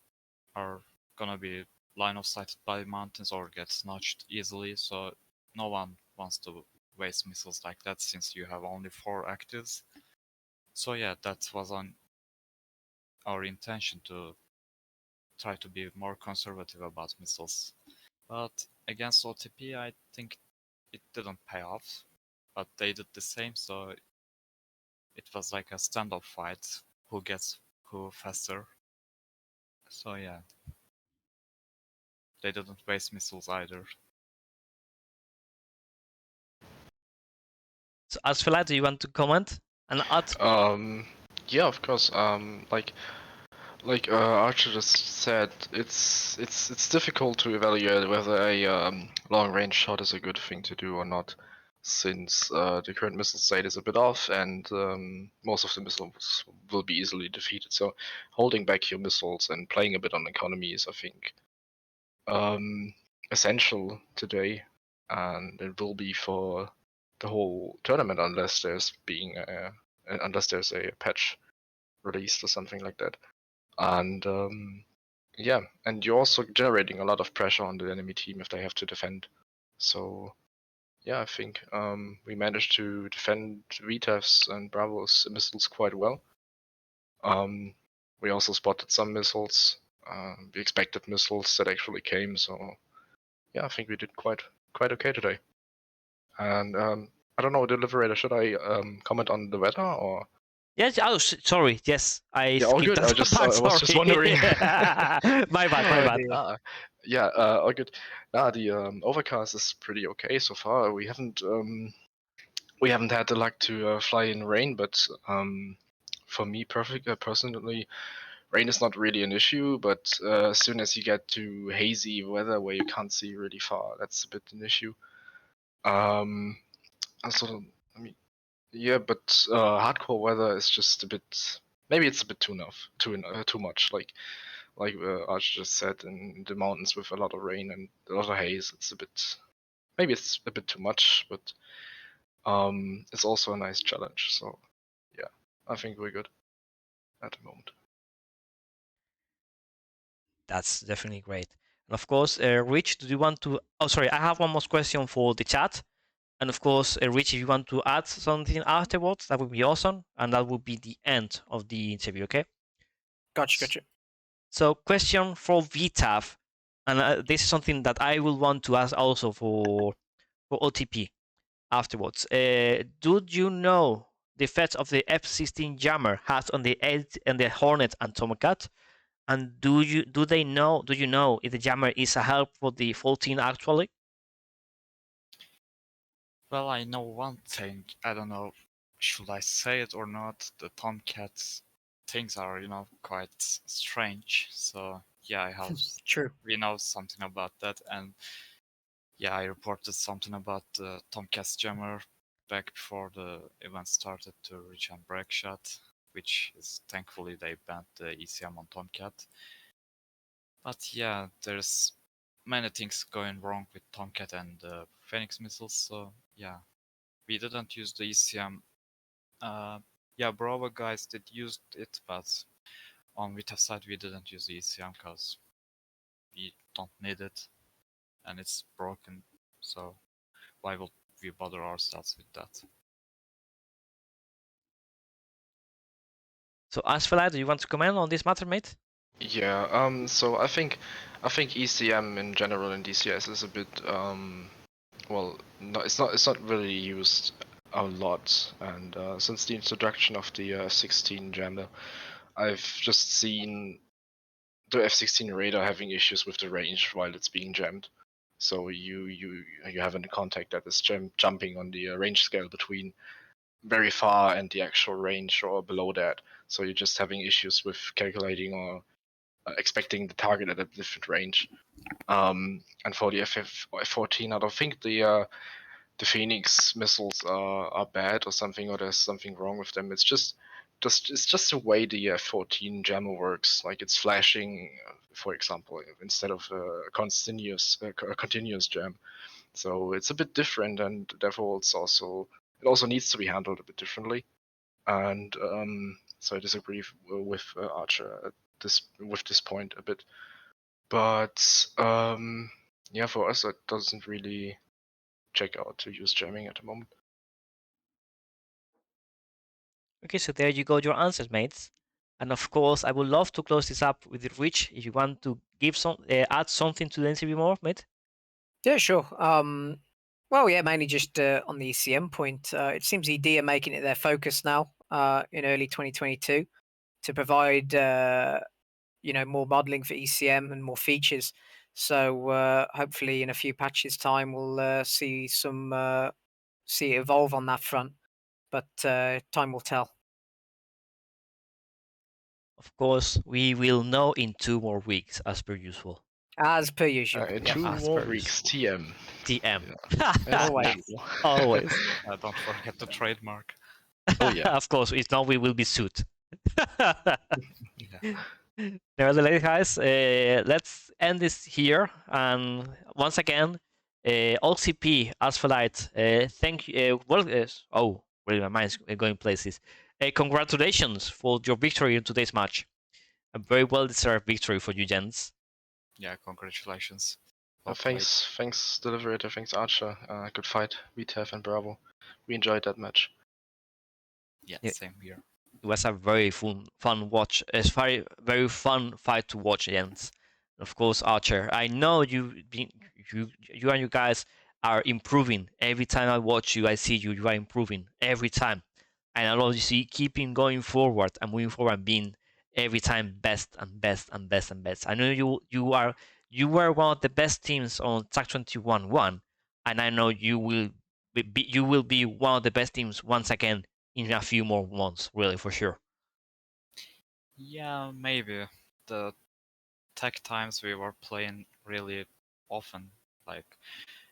are gonna be line of sighted by mountains or get snatched easily, so no one wants to waste missiles like that since you have only 4 actives. So yeah, that was on our intention to try to be more conservative about missiles. But against oTp, I think it didn't pay off, but they did the same, so it was like a standoff fight, who gets who faster. So yeah, they didn't waste missiles either. So, Asfela, do you want to comment and add? Yeah, of course. Like Archer just said, it's difficult to evaluate whether a long range shot is a good thing to do or not. since the current missile state is a bit off, and most of the missiles will be easily defeated. So holding back your missiles and playing a bit on economy is, I think, essential today, and it will be for the whole tournament unless there's a patch released or something like that. And yeah, and you're also generating a lot of pressure on the enemy team if they have to defend. So yeah, I think we managed to defend VTAFs and Bravos missiles quite well. We also spotted some missiles, the expected missiles that actually came. So yeah, I think we did quite okay today. And I don't know, Deliberator, should I comment on the weather or? Yes. Oh, sorry. Yes, I Yeah, all skipped good. I that part. I was just Sorry. wondering. My bad. My Oh, bad. dear. Yeah, all good. The overcast is pretty okay so far. We haven't had the luck to fly in rain, but for me, personally, rain is not really an issue. But as soon as you get to hazy weather where you can't see really far, that's a bit an issue. Also, I mean, yeah, but hardcore weather is just a bit. Maybe it's a bit too much. Like Arch just said, in the mountains with a lot of rain and a lot of haze, maybe it's a bit too much, but it's also a nice challenge. So yeah, I think we're good at the moment. That's definitely great. And of course, Rich, do you want to? Oh, sorry, I have one more question for the chat. And of course, Rich, if you want to add something afterwards, that would be awesome. And that would be the end of the interview, okay? Gotcha. So, question for VTAF. And this is something that I will want to ask also for oTp afterwards. Do you know the effects of the F-16 jammer has on the Hornet and Tomcat? And do you know if the jammer is a help for the 14 actually? Well, I know one thing. I don't know, should I say it or not? The Tomcat things are, quite strange. So yeah, True. we know something about that, and yeah, I reported something about the Tomcat jammer back before the event started to reach and break shot, which is thankfully they banned the ECM on Tomcat. But yeah, there's many things going wrong with Tomcat and Phoenix missiles, so yeah, we didn't use the ECM. Yeah, Bravo guys did use it, but on VTAF side we didn't use the ECM because we don't need it and it's broken, so why would we bother ourselves with that? So Asfala, do you want to comment on this matter, mate? Yeah. So I think ECM in general in DCS is a bit well, no, it's not really used a lot, and since the introduction of the 16 jammer, I've just seen the F-16 radar having issues with the range while it's being jammed. So you have a contact that is jumping on the range scale between very far and the actual range or below that. So you're just having issues with calculating or expecting the target at a different range. And for the F-14, I don't think the Phoenix missiles are bad or something, or there's something wrong with them. It's just the way the F-14 jammer works. Like it's flashing, for example, instead of a continuous jam. So it's a bit different, and therefore it also needs to be handled a bit differently. And so I disagree with Archer with this point a bit. But yeah, for us, it doesn't really check out to use jamming at the moment. Okay, so there you go, your answers, mates. And of course, I would love to close this up with Rich. If you want to give add something to the interview more, mate. Yeah, sure. Well, yeah, mainly just on the ECM point. It seems ED are making it their focus now in early 2022 to provide more modeling for ECM and more features. So hopefully, in a few patches' time, we'll see it evolve on that front. But time will tell. Of course, we will know in 2 more weeks, as per usual. As per usual. In Yeah. 2 as more per weeks, TM. TM. As Always. usual. Always. Don't forget the trademark. Oh, yeah. Of course, if not, we will be sued. Yeah. Nevertheless, guys, let's end this here. And once again, OTP, Asphalt, thank you. Oh, really, my mind's going places. Congratulations for your victory in today's match. A very well-deserved victory for you, gents. Yeah, congratulations. Well played. Thanks Deliberator, thanks Archer. Good fight, VTAF and Bravo. We enjoyed that match. Yeah, Yeah. same here. It was a very fun watch. It's very fun fight to watch, gents. Of course, Archer. I know you and you guys are improving every time I watch you. I see you. You are improving every time, and I love you see keeping going forward and moving forward, and being every time best and best and best and best. I know you were one of the best teams on TAC 21-1, and I know you will be one of the best teams once again in a few more months, really, for sure. Yeah, maybe. The tech times we were playing really often, like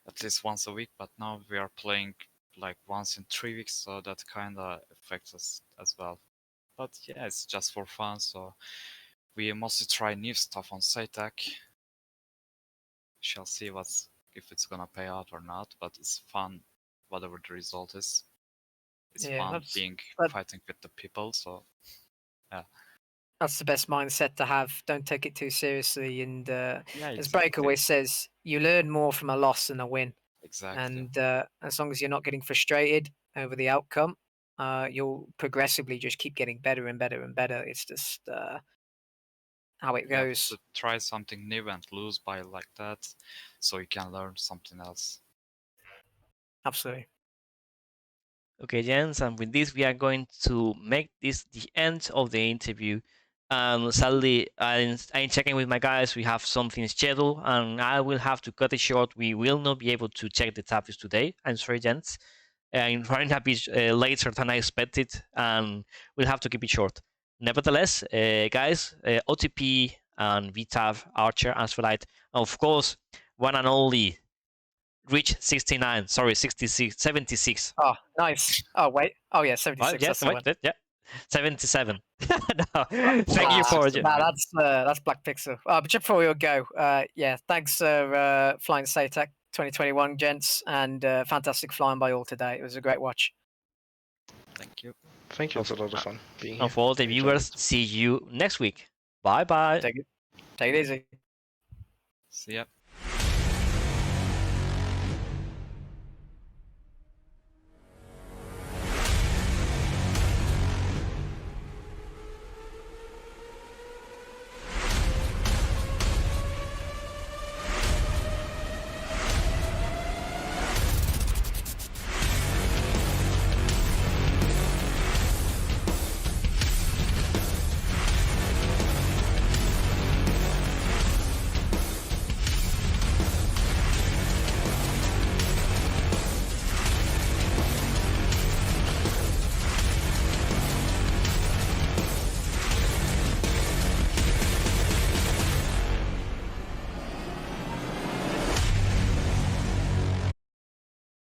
at least once a week, but now we are playing like once in 3 weeks, so that kinda affects us as well. But yeah, it's just for fun, so we mostly try new stuff on SATAC. Shall see if it's gonna pay out or not, but it's fun whatever the result is. It's Yeah, fun being that- fighting with the people, so that's the best mindset to have. Don't take it too seriously. And yeah, as Break exactly. always says, you learn more from a loss than a win. Exactly. And as long as you're not getting frustrated over the outcome, you'll progressively just keep getting better and better and better. It's just how it You have goes. to try something new and lose by like that, so you can learn something else. Absolutely. Okay, Jens, and with this, we are going to make this the end of the interview. Sadly, I'm checking with my guys. We have something scheduled, and I will have to cut it short. We will not be able to check the topics today. I'm sorry, Jens. I'm running a bit later than I expected, and we'll have to keep it short. Nevertheless, guys, OTP and VTAF, Archer, Asphalt, of course, one and only Reach 69, sorry, 66, 76. Oh, nice. Oh, wait. Oh, yeah, Oh, 76. yes, That's the one. wait, yeah. 77. No, thank you for That's Black Pixel. But just before we go, yeah, thanks flying SATAC 2021, gents, and fantastic flying by all today. It was a great watch. Thank you. Thank you, it's a lot of fun being here. And for all the I enjoyed viewers, it. see you next week. Bye bye. Take it easy. See ya.